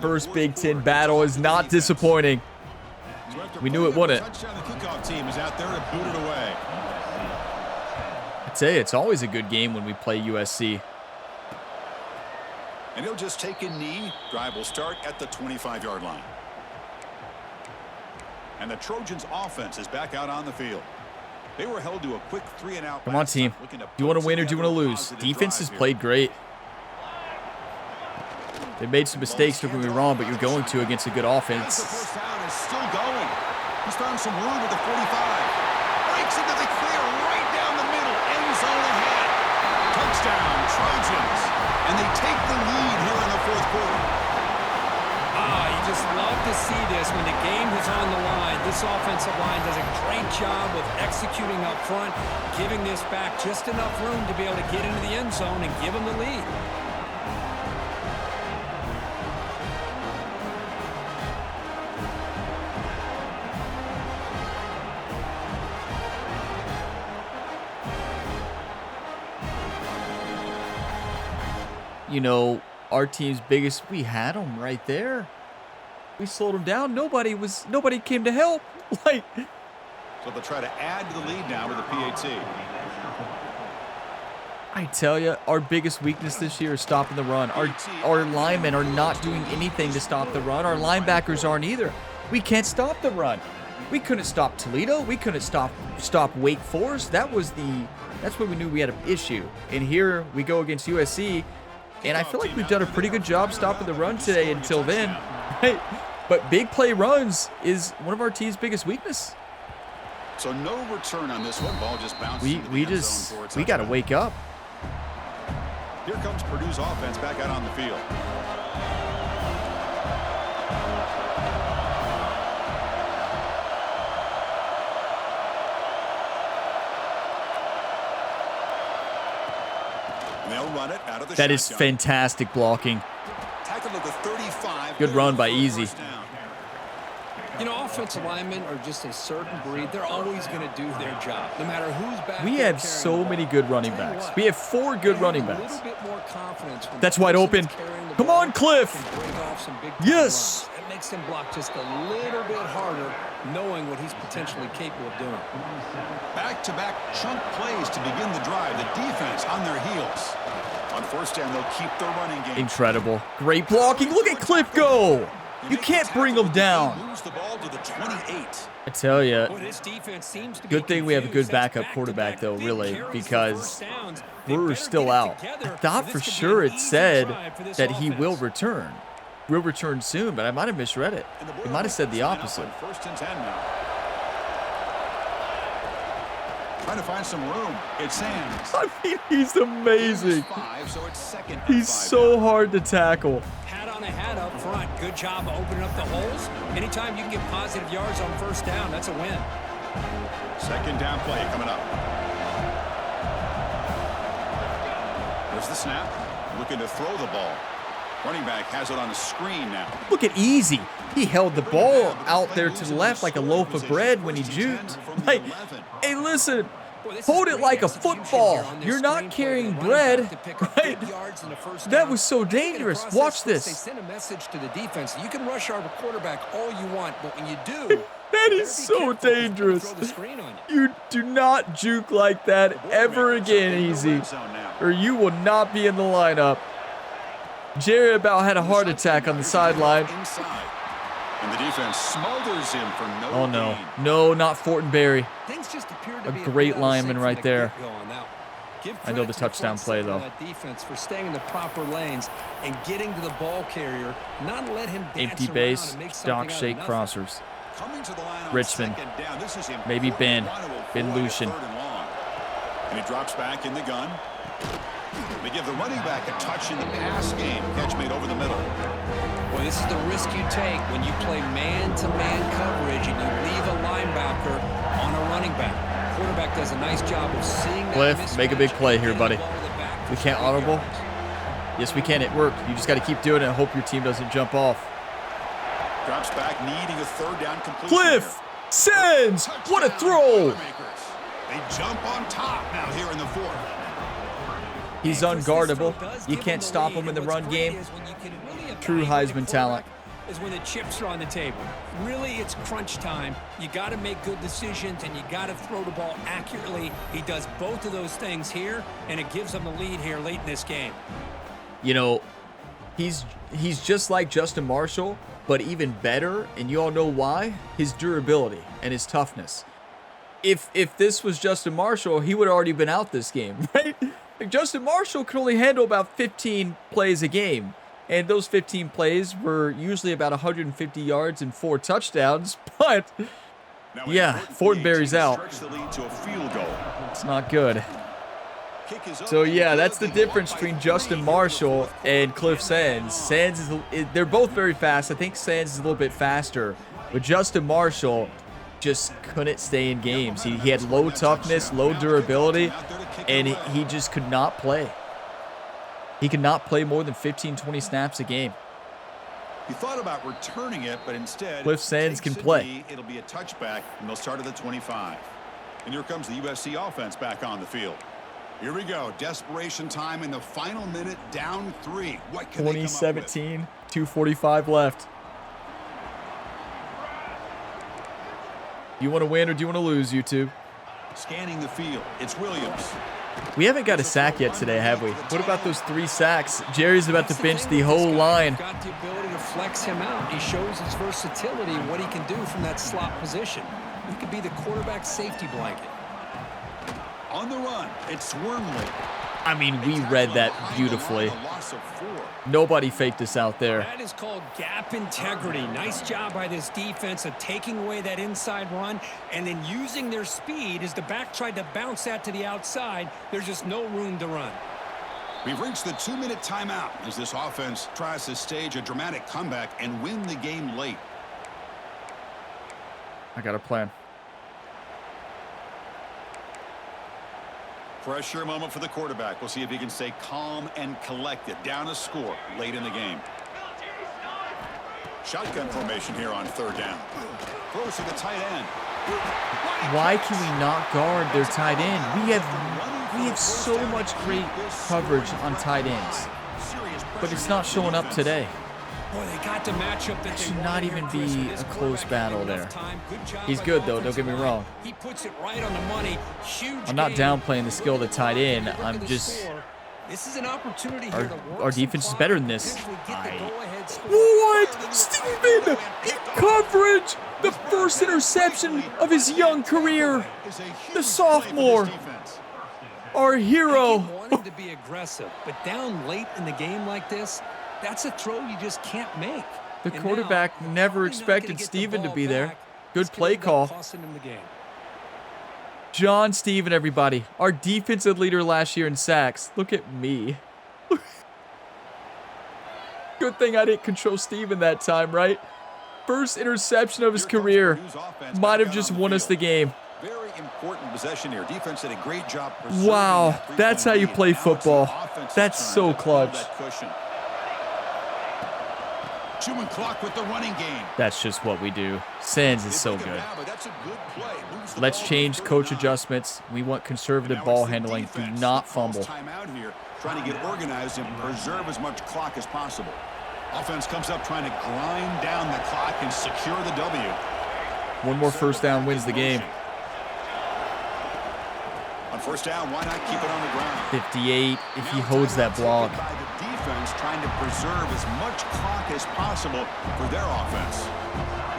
First Big Ten battle is not disappointing. We knew it wouldn't. I tell you, it's always a good game when we play USC.
And he'll just take a knee. Drive will start at the 25-yard line. And the Trojans offense is back out on the field. They were held to a quick 3-and-out.
Come on, team. Do you want to win or do you want to lose? Defense has played great. They made some mistakes, don't get me wrong, but you're going to against a good offense.
The first down is still going. He's found some room at the 45. Breaks into the clear right down the middle. End zone ahead. Touchdown, Trojans. And they take the lead here in the fourth quarter.
You just love to see this when the game is on the line. This offensive line does a great job of executing up front, giving this back just enough room to be able to get into the end zone and give them the lead.
You know, our team's biggest, we had them right there. We slowed them down. Nobody came to help. Like,
so they'll try to add to the lead now with the PAT.
I tell you, our biggest weakness this year is stopping the run. Our linemen are not doing anything to stop the run. Our linebackers aren't either. We can't stop the run. We couldn't stop Toledo. We couldn't stop Wake Forest. That's when we knew we had an issue. And here we go against USC. And I feel like we've done a pretty good job stopping the run today until then. Right? But big play runs is one of our team's biggest weakness.
So no return on this one. Ball just bounced.
We got to wake up.
Here comes Purdue's offense back out on the field.
That is fantastic blocking. Good run by Easy.
You know, offensive linemen are just a certain breed. They're always going to do their job, no matter who's back.
We have so many good running backs. We have 4 good running backs. That's wide open. Come on, Cliff. Yes.
It makes him block just a little bit harder, knowing what he's potentially capable of doing.
Back-to-back chunk plays to begin the drive. The defense on their heels. On first down, they'll keep their running game.
Incredible. Great blocking. Look at Cliff go. You can't bring him down.
Moves the ball to the 28.
I tell you, good thing we have a good backup quarterback, though, really, because Brewer's still out. I thought for sure it said that he will return. Will return soon, but I might have misread it. It might have said the opposite.
First and 10 now. Trying to find some room. It's Sands.
I mean, he's amazing. He's so hard to tackle.
Hat on a hat up front. Good job of opening up the holes. Anytime you can get positive yards on first down, that's a win.
Second down play coming up. There's the snap. Looking to throw the ball. Running back has it on the screen now.
Look at Easy. He held the ball out there to the left like a loaf of bread when he juked. Like, hey, listen. Hold it like a football. You're not carrying bread, right? That was so dangerous. Watch this.
They send a message to the defense. You can rush our quarterback all you want, but when you do,
that is so dangerous. You do not juke like that ever again, Easy, or you will not be in the lineup. Jerry about had a heart attack on the sideline.
And the defense smothers him for no
Oh, no.
gain.
No, not Fortenberry.
A
great lineman right there.
I know the touchdown play, though. Defense for staying in the proper lanes and getting to the ball carrier, not let him dance
Empty
around
base,
and make something
stock
out of
shake
nothing.
crossers.
Coming to the line on
Richmond.
second down. This is
Maybe
important.
Ben.
Want to
Ben
avoid a
Lucian.
3rd and long. And he drops back in the gun. They give the running back a touch in the pass game. Catch made over the middle.
Well, this is the risk you take when you play man-to-man coverage and you leave a linebacker on a running back. Quarterback does a nice job of seeing that
Cliff,
mismatch
make a big play here,
and
buddy.
getting the ball to the back for
We can't
7
audible.
yards.
Yes, we can. It worked. You just got to keep doing it and hope your team doesn't jump off.
Drops back, needing a third down completion.
Cliff sends. What a throw.
They jump on top now here in the fourth.
He's unguardable. You can't stop him in the run game. True Heisman talent.
Is when the chips are on the table. Really, it's crunch time. You got to make good decisions, and you got to throw the ball accurately. He does both of those things here, and it gives them the lead here late in this game.
You know, he's just like Justin Marshall, but even better, and you all know why? His durability and his toughness. If this was Justin Marshall, he would have already been out this game, right? Like Justin Marshall could only handle about 15 plays a game. And those 15 plays were usually about 150 yards and 4 touchdowns. But, yeah, Fortenberry's out. It's not good. So, yeah, that's the difference between Justin Marshall and Cliff Sands. They're both very fast. I think Sands is a little bit faster. But Justin Marshall just couldn't stay in games. He had low toughness, low durability, and he just could not play. He could not play more than 15, 20 snaps a game.
He thought about returning it, but instead,
Cliff Sands can play.
It'll be a touchback, and they'll start at the 25. And here comes the USC offense back on the field. Here we go. Desperation time in the final minute, down 3. What can
2017, 2:45 left. Do you want to win or do you want to lose, YouTube?
Scanning the field. It's Williams.
We haven't got a sack yet today, have we? What about those 3 sacks? Jerry's about to bench the whole line.
Got the ability to flex him out. He shows his versatility and what he can do from that slot position. He could be the quarterback safety blanket.
On the run, it's Wormley.
I mean, we read that beautifully. Nobody faked us out there.
That is called gap integrity. Nice job by this defense of taking away that inside run and then using their speed as the back tried to bounce that to the outside. There's just no room to run.
We've reached the 2-minute timeout as this offense tries to stage a dramatic comeback and win the game late.
I got a plan.
Pressure moment for the quarterback. We'll see if he can stay calm and collected. Down a score late in the game. Shotgun formation here on 3rd down. Throws to the tight end.
Why can we not guard their tight end? We have so much great coverage on tight ends, but it's not showing up today.
Boy, they got to match up that
Should not even be a close battle there. He's good though, don't get me wrong.
He puts it right on the money. Huge.
I'm not downplaying the skill of the tight end. I'm just
This is an opportunity here to work
our defense is better than this.
What?
Steven in coverage! The first interception of his young career. The sophomore. Our hero.
Wanting to be aggressive, but down late in the game like this, that's a throw you just can't make.
The quarterback never expected Steven to be there. Good play call. John Steven, everybody. Our defensive leader last year in sacks. Look at me. Good thing I didn't control Steven that time, right? First interception of his career. Might have just won us the game.
Very important possession here. Defense did a great job.
Wow, that's how you play football. That's so clutch.
Chewing clock with the running game.
That's just what we do. Sands is so good. Let's change coach adjustments. We want conservative ball handling. Do not fumble.
Trying to get organized and preserve as much clock as possible. Offense comes up trying to grind down the clock and secure the W.
One more first down wins the game.
On first down, why not keep it on the ground?
58 if he holds that block.
By the defense trying to preserve as much clock as possible for their offense.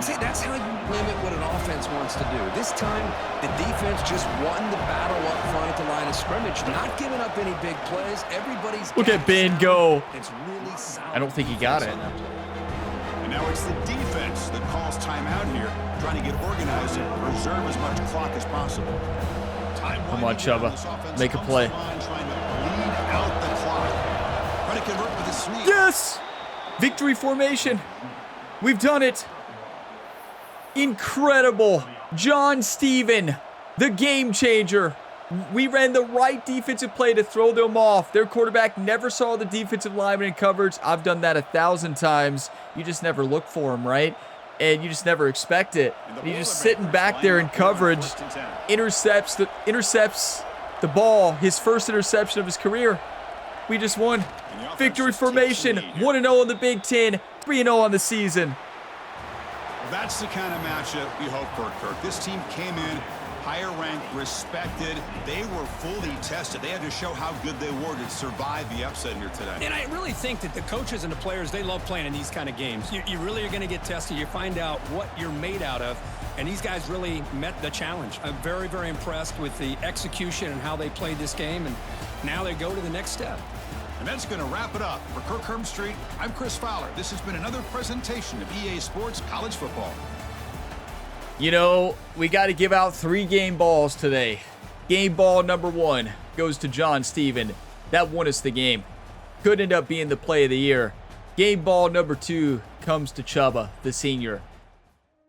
See, that's how you limit what an offense wants to do. This time, the defense just won the battle up front at the line of scrimmage, not giving up any big plays. Everybody's
look at Ben go.
It's really solid.
I don't think he got it.
And now it's the defense that calls timeout here, trying to get organized and preserve as much clock as possible.
Come on, Chubba. Make a play. Yes! Victory formation. We've done it. Incredible. John Steven, the game changer. We ran the right defensive play to throw them off. Their quarterback never saw the defensive lineman in coverage. I've done that 1,000 times. You just never look for him, right? and you just never expect it. And he's just sitting back there in coverage, intercepts the ball, his first interception of his career. We just won. Victory formation, 1-0 in the Big Ten, 3-0 on the season.
That's the kind of matchup you hope for, Kirk. This team came in higher ranked, respected. They were fully tested. They had to show how good they were to survive the upset here today.
And I really think that the coaches and the players, they love playing in these kind of games. You really are going to get tested. You find out what you're made out of. And these guys really met the challenge. I'm very, very impressed with the execution and how they played this game. And now they go to the next step.
And that's going to wrap it up. For Kirk Hermstreet, I'm Chris Fowler. This has been another presentation of EA Sports College Football.
You know, we got to give out 3 game balls today. Game ball number 1 goes to John Steven. That won us the game. Could end up being the play of the year. Game ball number 2 comes to Chuba, the senior.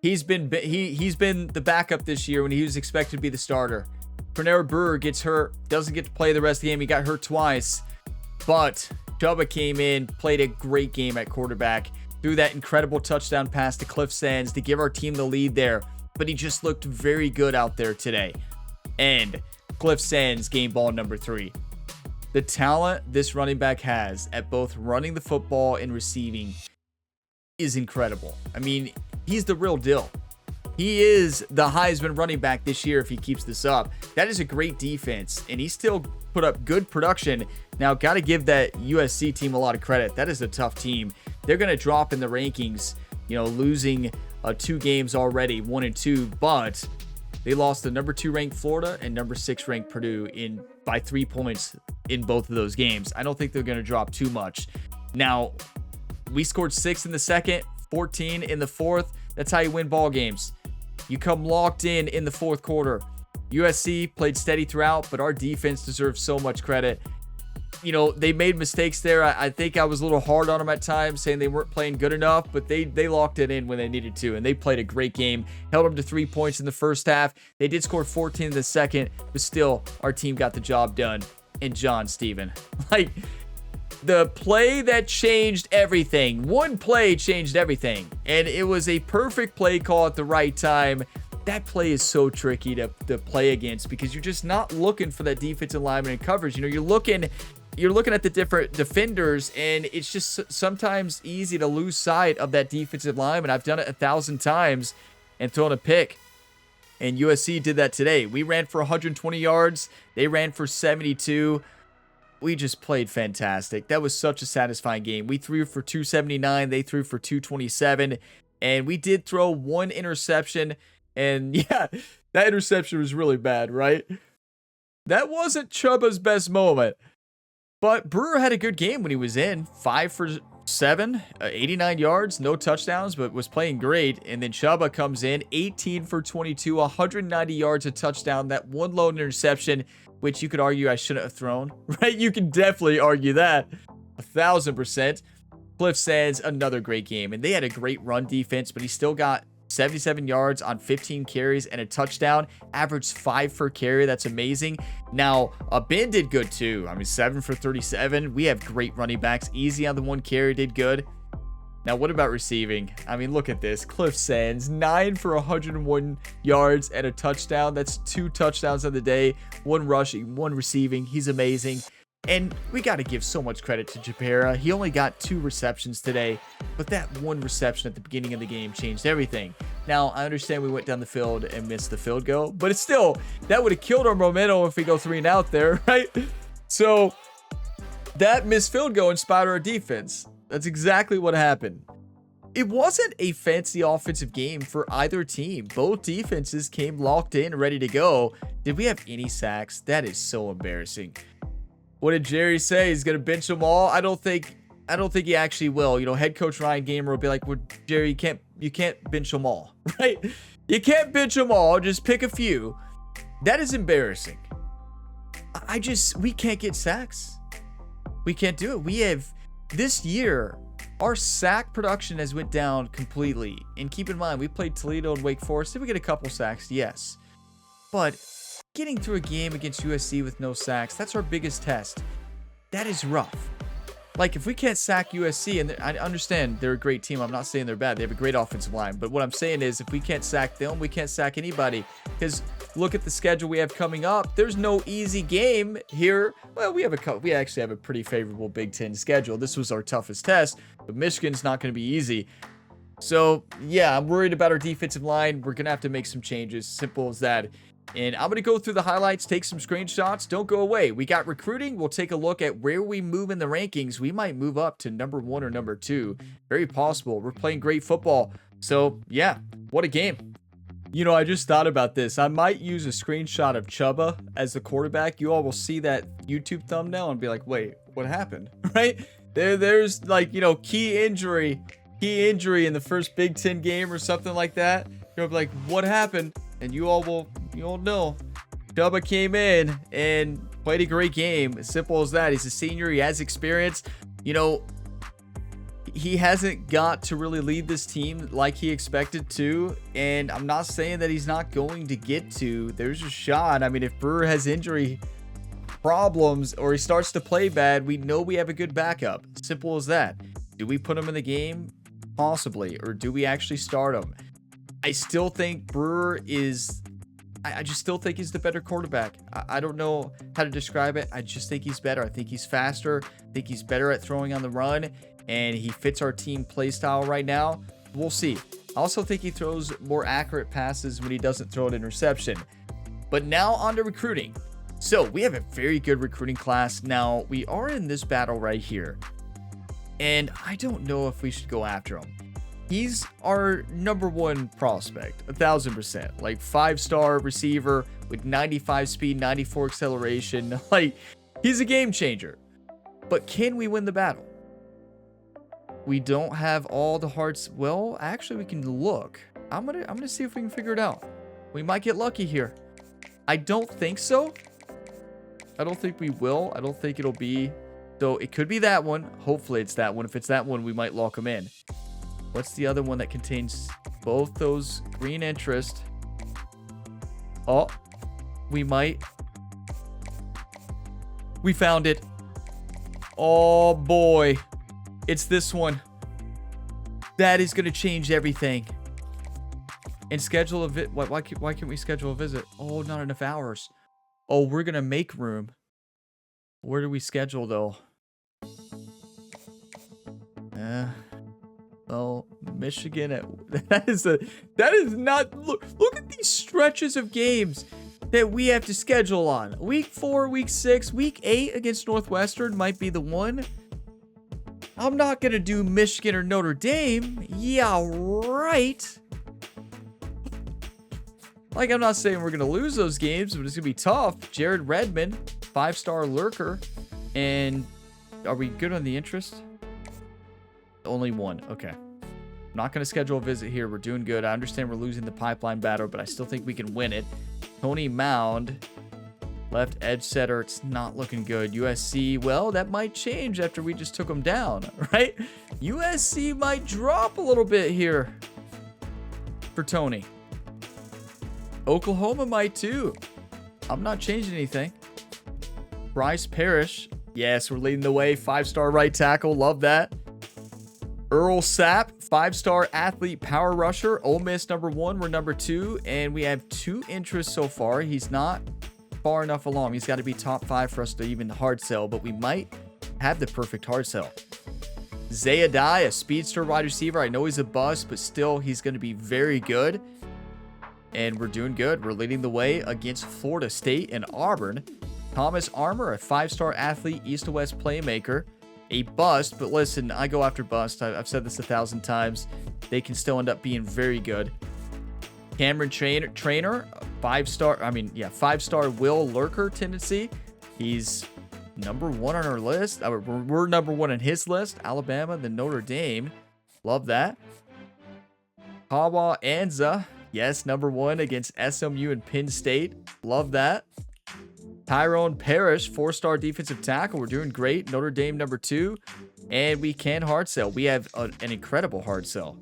He's been the backup this year when he was expected to be the starter. Cornell Brewer gets hurt, doesn't get to play the rest of the game. He got hurt twice. But Chuba came in, played a great game at quarterback, threw that incredible touchdown pass to Cliff Sands to give our team the lead there. But he just looked very good out there today. And Cliff Sands, game ball number 3. The talent this running back has at both running the football and receiving is incredible. I mean, he's the real deal. He is the Heisman running back this year if he keeps this up. That is a great defense, and he still put up good production. Now, got to give that USC team a lot of credit. That is a tough team. They're going to drop in the rankings, you know, losing 2 games already, 1 and 2, but they lost the number 2 ranked Florida and number 6 ranked Purdue by 3 points in both of those games. I don't think they're going to drop too much. Now, we scored 6 in the second, 14 in the fourth. That's how you win ball games. You come locked in the fourth quarter. USC played steady throughout, but our defense deserves so much credit. You know, they made mistakes there. I think I was a little hard on them at times, saying they weren't playing good enough, but they locked it in when they needed to, and they played a great game. Held them to 3 points in the first half. They did score 14 in the second, but still, our team got the job done. And John Steven, like, the play that changed everything. One play changed everything, and it was a perfect play call at the right time. That play is so tricky to play against because you're just not looking for that defensive lineman in coverage. You know, you're looking at the different defenders, and it's just sometimes easy to lose sight of that defensive lineman. I've done it 1,000 times and thrown a pick, and USC did that today. We ran for 120 yards. They ran for 72. We just played fantastic. That was such a satisfying game. We threw for 279. They threw for 227, and we did throw 1 interception. And yeah, that interception was really bad, right? That wasn't Chuba's best moment. But Brewer had a good game when he was in. 5 for 7, 89 yards, no touchdowns, but was playing great. And then Chuba comes in, 18 for 22, 190 yards, a touchdown, that 1 lone interception, which you could argue I shouldn't have thrown, right? You can definitely argue that, 1,000%. Cliff Sands, another great game. And they had a great run defense, but he still got 77 yards on 15 carries and a touchdown, averaged 5 per carry. That's amazing. Now, Ben did good too. I mean, 7 for 37. We have great running backs. Easy on the 1 carry, did good. Now, what about receiving? I mean, look at this. Cliff Sands, 9 for 101 yards and a touchdown. That's 2 touchdowns on the day, 1 rushing, 1 receiving. He's amazing. And we got to give so much credit to Japera. He only got 2 receptions today, but that 1 reception at the beginning of the game changed everything. Now, I understand we went down the field and missed the field goal, but it's still, that would have killed our momentum if we go 3 and out there, right? So that missed field goal inspired our defense. That's exactly what happened. It wasn't a fancy offensive game for either team. Both defenses came locked in, ready to go. Did we have any sacks? That is so embarrassing. What did Jerry say? He's going to bench them all? I don't think he actually will. You know, head coach Ryan Gamer will be like, well, Jerry, you can't bench them all, right? You can't bench them all. Just pick a few. That is embarrassing. We can't get sacks. We can't do it. This year, our sack production has went down completely. And keep in mind, we played Toledo and Wake Forest. Did we get a couple sacks? Yes. But getting through a game against USC with no sacks, that's our biggest test. That is rough. Like, if we can't sack USC, and I understand they're a great team. I'm not saying they're bad. They have a great offensive line. But what I'm saying is, if we can't sack them, we can't sack anybody. Because look at the schedule we have coming up. There's no easy game here. Well, we actually have a pretty favorable Big Ten schedule. This was our toughest test, but Michigan's not going to be easy. So, yeah, I'm worried about our defensive line. We're going to have to make some changes. Simple as that. And I'm going to go through the highlights, take some screenshots. Don't go away. We got recruiting. We'll take a look at where we move in the rankings. We might move up to number 1 or number 2. Very possible. We're playing great football. So, yeah, what a game. You know, I just thought about this. I might use a screenshot of Chuba as the quarterback. You all will see that YouTube thumbnail and be like, wait, what happened? Right? There's like, you know, key injury in the first Big Ten game or something like that. You'll be like, what happened? And you all know. Chuba came in and played a great game. As simple as that. He's a senior. He has experience. You know, he hasn't got to really lead this team like he expected to. And I'm not saying that he's not going to get to. There's a shot. I mean, if Brewer has injury problems or he starts to play bad, we know we have a good backup. Simple as that. Do we put him in the game? Possibly. Or do we actually start him? I still think Brewer is... I just still think he's the better quarterback. I don't know how to describe it. I just think he's better. I think he's faster. I think he's better at throwing on the run. And he fits our team play style right now. We'll see. I also think he throws more accurate passes when he doesn't throw an interception. But now on to recruiting. So we have a very good recruiting class. Now we are in this battle right here. And I don't know if we should go after him. He's our number 1 prospect, 1,000%. Like 5-star receiver with 95 speed, 94 acceleration. Like, he's a game changer. But can we win the battle? We don't have all the hearts. Well, actually, we can look. I'm gonna see if we can figure it out. We might get lucky here. I don't think so. I don't think we will. I don't think it'll be. So it could be that one. Hopefully it's that one. If it's that one, we might lock him in. What's the other one that contains both those green interest? Oh, we might. We found it. Oh boy. It's this one. That is going to change everything. And schedule a visit. Why can't we schedule a visit? Oh, not enough hours. Oh, we're going to make room. Where do we schedule though? Oh, Michigan that is not look at these stretches of games that we have to schedule on. Week 4, week 6, week 8 against Northwestern might be the one. I'm not going to do Michigan or Notre Dame. Yeah, right. Like, I'm not saying we're going to lose those games, but it's going to be tough. Jared Redmond, 5-star lurker. And are we good on the interest? Only 1. Okay. I'm not going to schedule a visit here. We're doing good. I understand we're losing the pipeline battle, but I still think we can win it. Tony Mound, left edge setter. It's not looking good. USC, well, that might change after we just took them down, right? USC might drop a little bit here for Tony. Oklahoma might too. I'm not changing anything. Bryce Parrish. Yes, we're leading the way. 5-star right tackle. Love that. Earl Sapp, 5-star athlete power rusher. Ole Miss number 1. We're number 2. And we have 2 interests so far. He's not far enough along. He's got to be top 5 for us to even hard sell. But we might have the perfect hard sell. Zaya Dye, a speedster wide receiver. I know he's a bust, but still he's going to be very good. And we're doing good. We're leading the way against Florida State and Auburn. Thomas Armour, a 5-star athlete, east to west playmaker. A bust, but listen, I go after bust. I've said this 1,000 times. They can still end up being very good. Cameron Trainer, 5-star, 5-star Will Lurker tendency. He's number 1 on our list. We're number 1 on his list. Alabama, then Notre Dame. Love that. Kawa Anza. Yes, number 1 against SMU and Penn State. Love that. Tyrone Parrish, 4-star defensive tackle. We're doing great. Notre Dame, number 2. And we can hard sell. We have an incredible hard sell.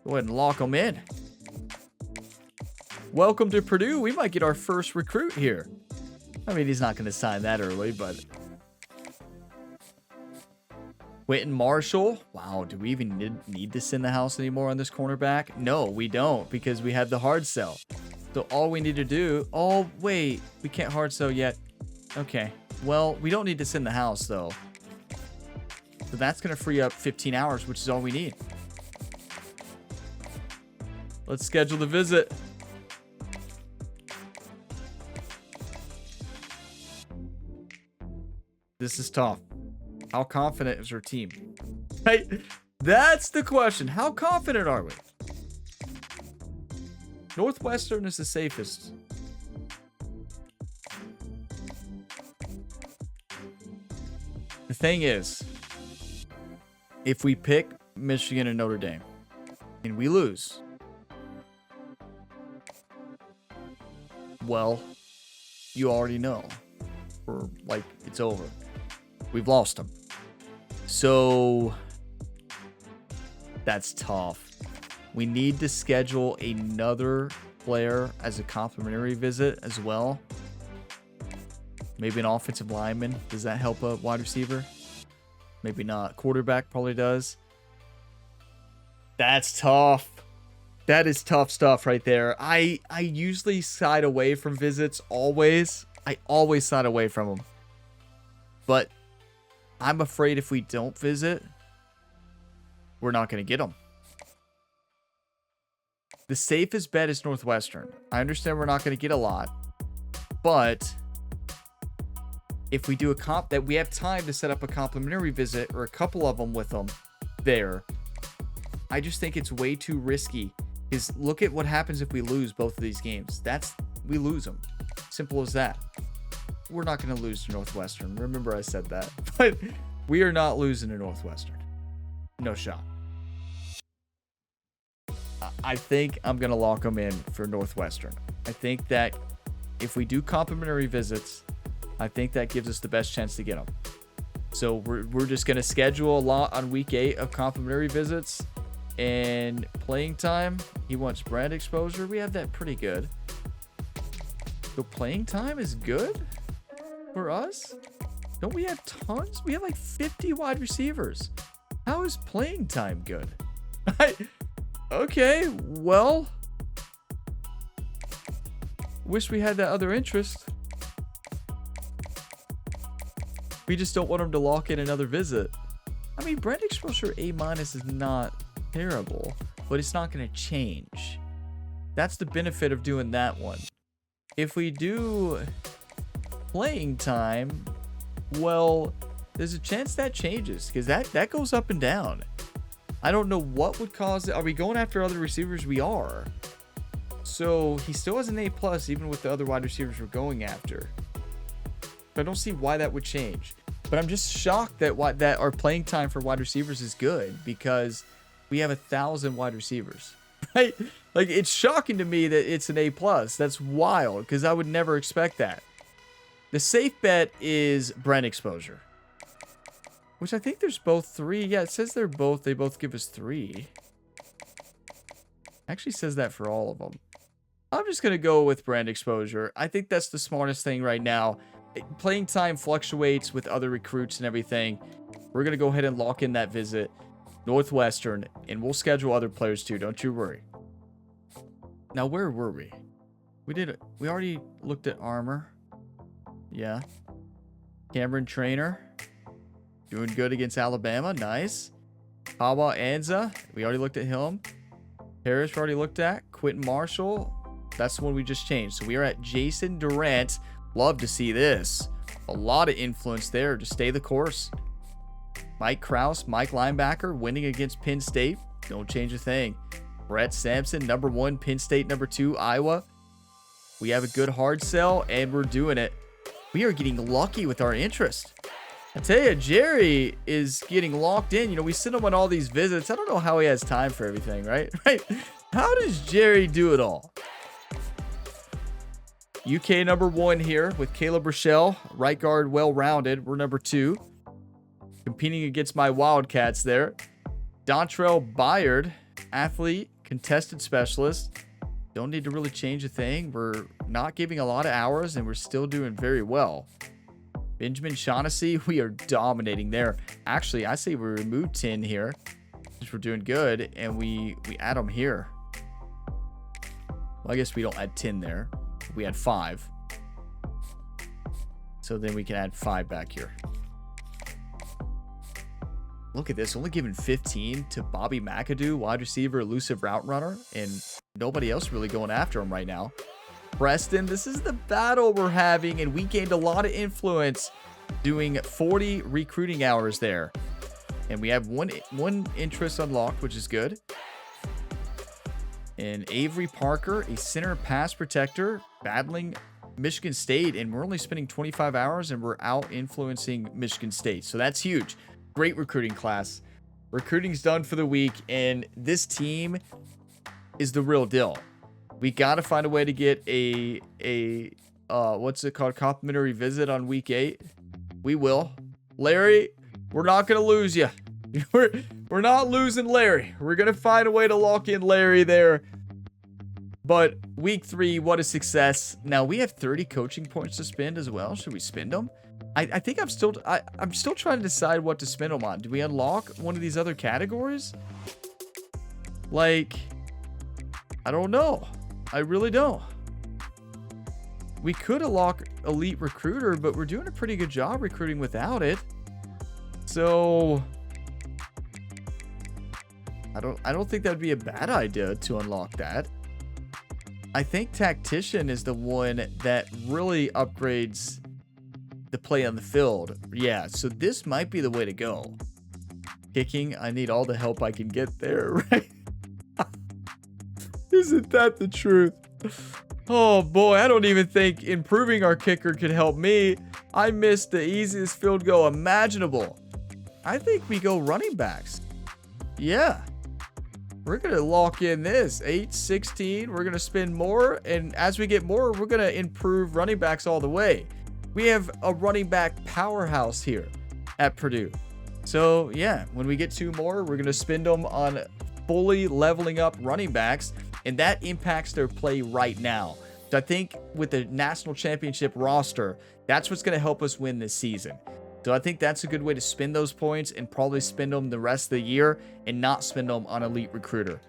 Go ahead and lock them in. Welcome to Purdue. We might get our first recruit here. I mean, he's not going to sign that early, but Quentin Marshall. Wow, do we even need to send the house anymore on this cornerback? No, we don't, because we have the hard sell. So all we need to do... Oh, wait. We can't hard sell yet. Okay. Well, we don't need to send the house, though. So that's going to free up 15 hours, which is all we need. Let's schedule the visit. This is tough. How confident is our team? Right? That's the question. How confident are we? Northwestern is the safest. The thing is, if we pick Michigan and Notre Dame and we lose, well, you already know. We're like, it's over. We've lost them. So that's tough. We need to schedule another player as a complimentary visit as well. Maybe an offensive lineman. Does that help a wide receiver? Maybe not. Quarterback probably does. That's tough. That is tough stuff right there. I usually side away from visits always. I always side away from them. But I'm afraid if we don't visit, we're not going to get them. The safest bet is Northwestern. I understand we're not going to get a lot. But if we do a comp, that we have time to set up a complimentary visit or a couple of them with them there, I just think it's way too risky. Because look at what happens if we lose both of these games. We lose them. Simple as that. We're not going to lose to Northwestern. Remember I said that. But we are not losing to Northwestern. No shot. I think I'm going to lock them in for Northwestern. I think that if we do complimentary visits, I think that gives us the best chance to get them. So we're just going to schedule a lot on week 8 of complimentary visits. And playing time, he wants brand exposure. We have that pretty good. So playing time is good for us? Don't we have tons? We have like 50 wide receivers. How is playing time good? Okay, well, wish we had that other interest. We just don't want him to lock in another visit. I mean, brand exposure A- is not terrible, but it's not going to change. That's the benefit of doing that one. If we do playing time, well, there's a chance that changes because that goes up and down. I don't know what would cause it. Are we going after other receivers? We are. So he still has an A+ even with the other wide receivers we're going after. But I don't see why that would change. But I'm just shocked that our playing time for wide receivers is good because we have 1,000 wide receivers, right? Like, it's shocking to me that it's an A+. That's wild because I would never expect that. The safe bet is brand exposure, which I think there's both 3. Yeah, it says they both give us 3. Actually says that for all of them. I'm just going to go with brand exposure. I think that's the smartest thing right now. Playing time fluctuates with other recruits and everything. We're going to go ahead and lock in that visit. Northwestern, and we'll schedule other players too. Don't you worry. Now, where were we? We already looked at Armor. Yeah. Cameron Trainer. Doing good against Alabama. Nice. Hawa Anza. We already looked at him. Harris we already looked at. Quentin Marshall. That's the one we just changed. So we are at Jason Durant. Love to see this. A lot of influence there to stay the course. Mike Krause, Mike linebacker, winning against Penn State. Don't change a thing. Brett Sampson, number 1, Penn State, number 2, Iowa. We have a good hard sell, and we're doing it. We are getting lucky with our interest. I tell you, Jerry is getting locked in. You know, we send him on all these visits. I don't know how he has time for everything, right? How does Jerry do it all? UK number 1 here with Caleb Rochelle. Right guard, well-rounded. We're number 2. Competing against my Wildcats there. Dontrell Byard, athlete, contested specialist. Don't need to really change a thing. We're not giving a lot of hours, and we're still doing very well. Benjamin Shaughnessy, we are dominating there. Actually, I say we remove 10 here, since we're doing good, and we add them here. Well, I guess we don't add 10 there. We add 5. So then we can add 5 back here. Look at this, only giving 15 to Bobby McAdoo, wide receiver, elusive route runner, and nobody else really going after him right now. Preston, this is the battle we're having, and we gained a lot of influence doing 40 recruiting hours there. And we have one interest unlocked, which is good. And Avery Parker, a center pass protector, battling Michigan State, and we're only spending 25 hours, and we're out influencing Michigan State. So that's huge. Great recruiting class. Recruiting's done for the week, and this team is the real deal. We got to find a way to get a what's it called? Complimentary visit on week 8. We will. Larry, we're not going to lose you. We're not losing Larry. We're going to find a way to lock in Larry there. But week 3, what a success. Now we have 30 coaching points to spend as well. Should we spend them? I think I'm still trying to decide what to spend them on. Do we unlock one of these other categories? Like, I don't know. I really don't. We could unlock elite recruiter, but we're doing a pretty good job recruiting without it. So I don't think that would be a bad idea to unlock that. I think tactician is the one that really upgrades the play on the field. Yeah, so this might be the way to go. Kicking, I need all the help I can get there, right? Isn't that the truth? Oh boy, I don't even think improving our kicker could help me. I missed the easiest field goal imaginable. I think we go running backs. Yeah. We're going to lock in this 8, 16. We're going to spend more. And as we get more, we're going to improve running backs all the way. We have a running back powerhouse here at Purdue. So yeah, when we get 2 more, we're going to spend them on fully leveling up running backs. And that impacts their play right now. So I think with the national championship roster, that's what's going to help us win this season. So I think that's a good way to spend those points and probably spend them the rest of the year and not spend them on elite recruiter.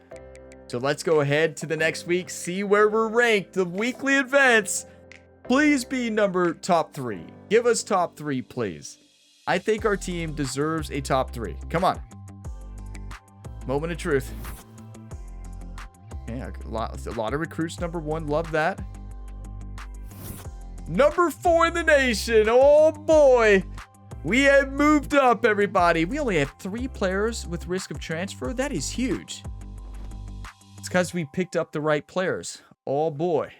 So let's go ahead to the next week, see where we're ranked. The weekly events, please be top 3. Give us top 3, please. I think our team deserves a top 3. Come on. Moment of truth. Yeah, a lot of recruits. Number 1, love that. Number 4 in the nation. Oh boy. We have moved up, everybody. We only have 3 players with risk of transfer. That is huge. It's because we picked up the right players. Oh boy.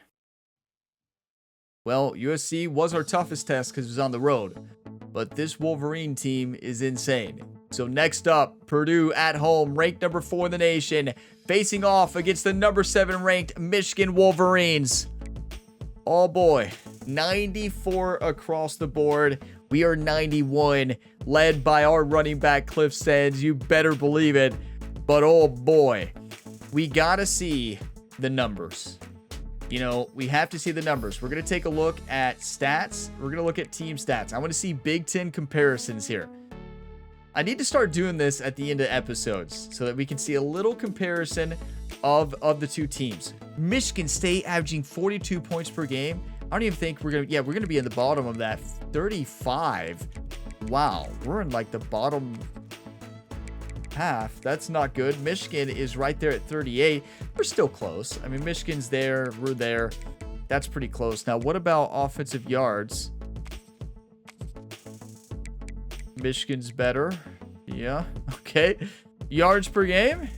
Well, USC was our toughest test because it was on the road. But this Wolverine team is insane. So next up, Purdue at home, ranked number 4 in the nation, facing off against the number 7 ranked Michigan Wolverines. Oh boy, 94 across the board. We are 91, led by our running back Cliff Sands. You better believe it. But oh boy, we gotta see the numbers. You know, we have to see the numbers. We're going to take a look at stats. We're going to look at team stats. I want to see Big Ten comparisons here. I need to start doing this at the end of episodes so that we can see a little comparison of the 2 teams. Michigan State averaging 42 points per game. I don't even think we're going to be in the bottom of that. 35. Wow. We're in like the bottom half. That's not good. Michigan is right there at 38. We're still close. I mean, Michigan's there. We're there. That's pretty close. Now, what about offensive yards? Michigan's better. Yeah. Okay. Yards per game?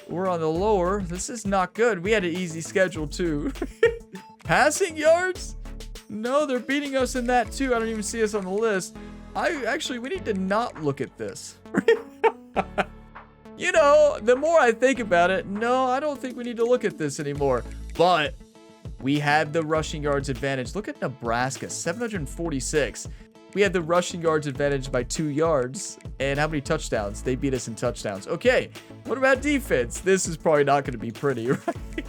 We're on the lower. This is not good. We had an easy schedule too. Passing yards? No, they're beating us in that too. I don't even see us on the list. We need to not look at this. You know, the more I think about it, no, I don't think we need to look at this anymore. But we had the rushing yards advantage. Look at Nebraska, 746. We had the rushing yards advantage by 2 yards. And how many touchdowns? They beat us in touchdowns. Okay, what about defense? This is probably not going to be pretty, right?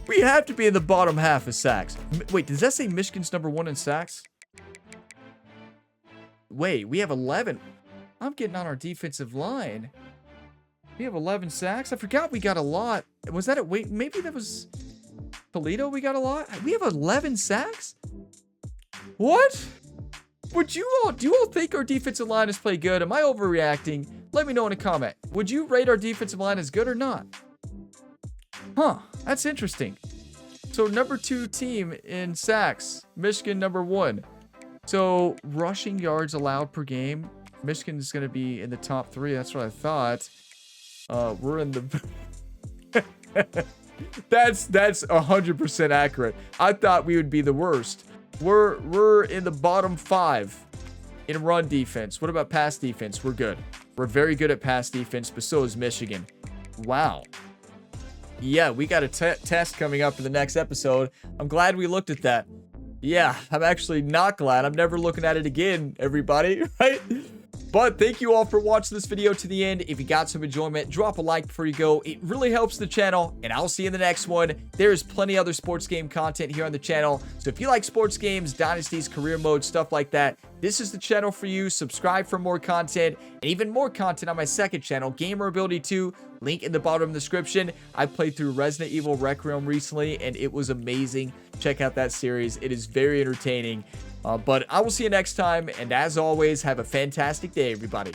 We have to be in the bottom half of sacks. Wait, does that say Michigan's number 1 in sacks? Wait, we have 11. I'm getting on our defensive line. We have 11 sacks. I forgot we got a lot. Was that wait, maybe that was Toledo we got a lot? We have 11 sacks? What? Do you all think our defensive line has played good? Am I overreacting? Let me know in a comment. Would you rate our defensive line as good or not? Huh, that's interesting. So number 2 team in sacks, Michigan number 1. So rushing yards allowed per game, Michigan is going to be in the top 3. That's what I thought. We're in the that's 100% accurate. I thought we would be the worst. We're in the bottom 5 in run defense. What about pass defense? We're good. We're very good at pass defense, but so is Michigan. Wow. Yeah, we got a test coming up for the next episode. I'm glad we looked at that. Yeah, I'm actually not glad. I'm never looking at it again, everybody, right? But thank you all for watching this video to the end. If you got some enjoyment, drop a like before you go. It really helps the channel, and I'll see you in the next one. There's plenty other sports game content here on the channel. So if you like sports games, dynasties, career mode, stuff like that, this is the channel for you. Subscribe for more content, and even more content on my second channel, Gamer Ability 2. Link in the bottom of the description. I played through Resident Evil Requiem recently, and it was amazing. Check out that series. It is very entertaining. But I will see you next time, and as always, have a fantastic day, everybody.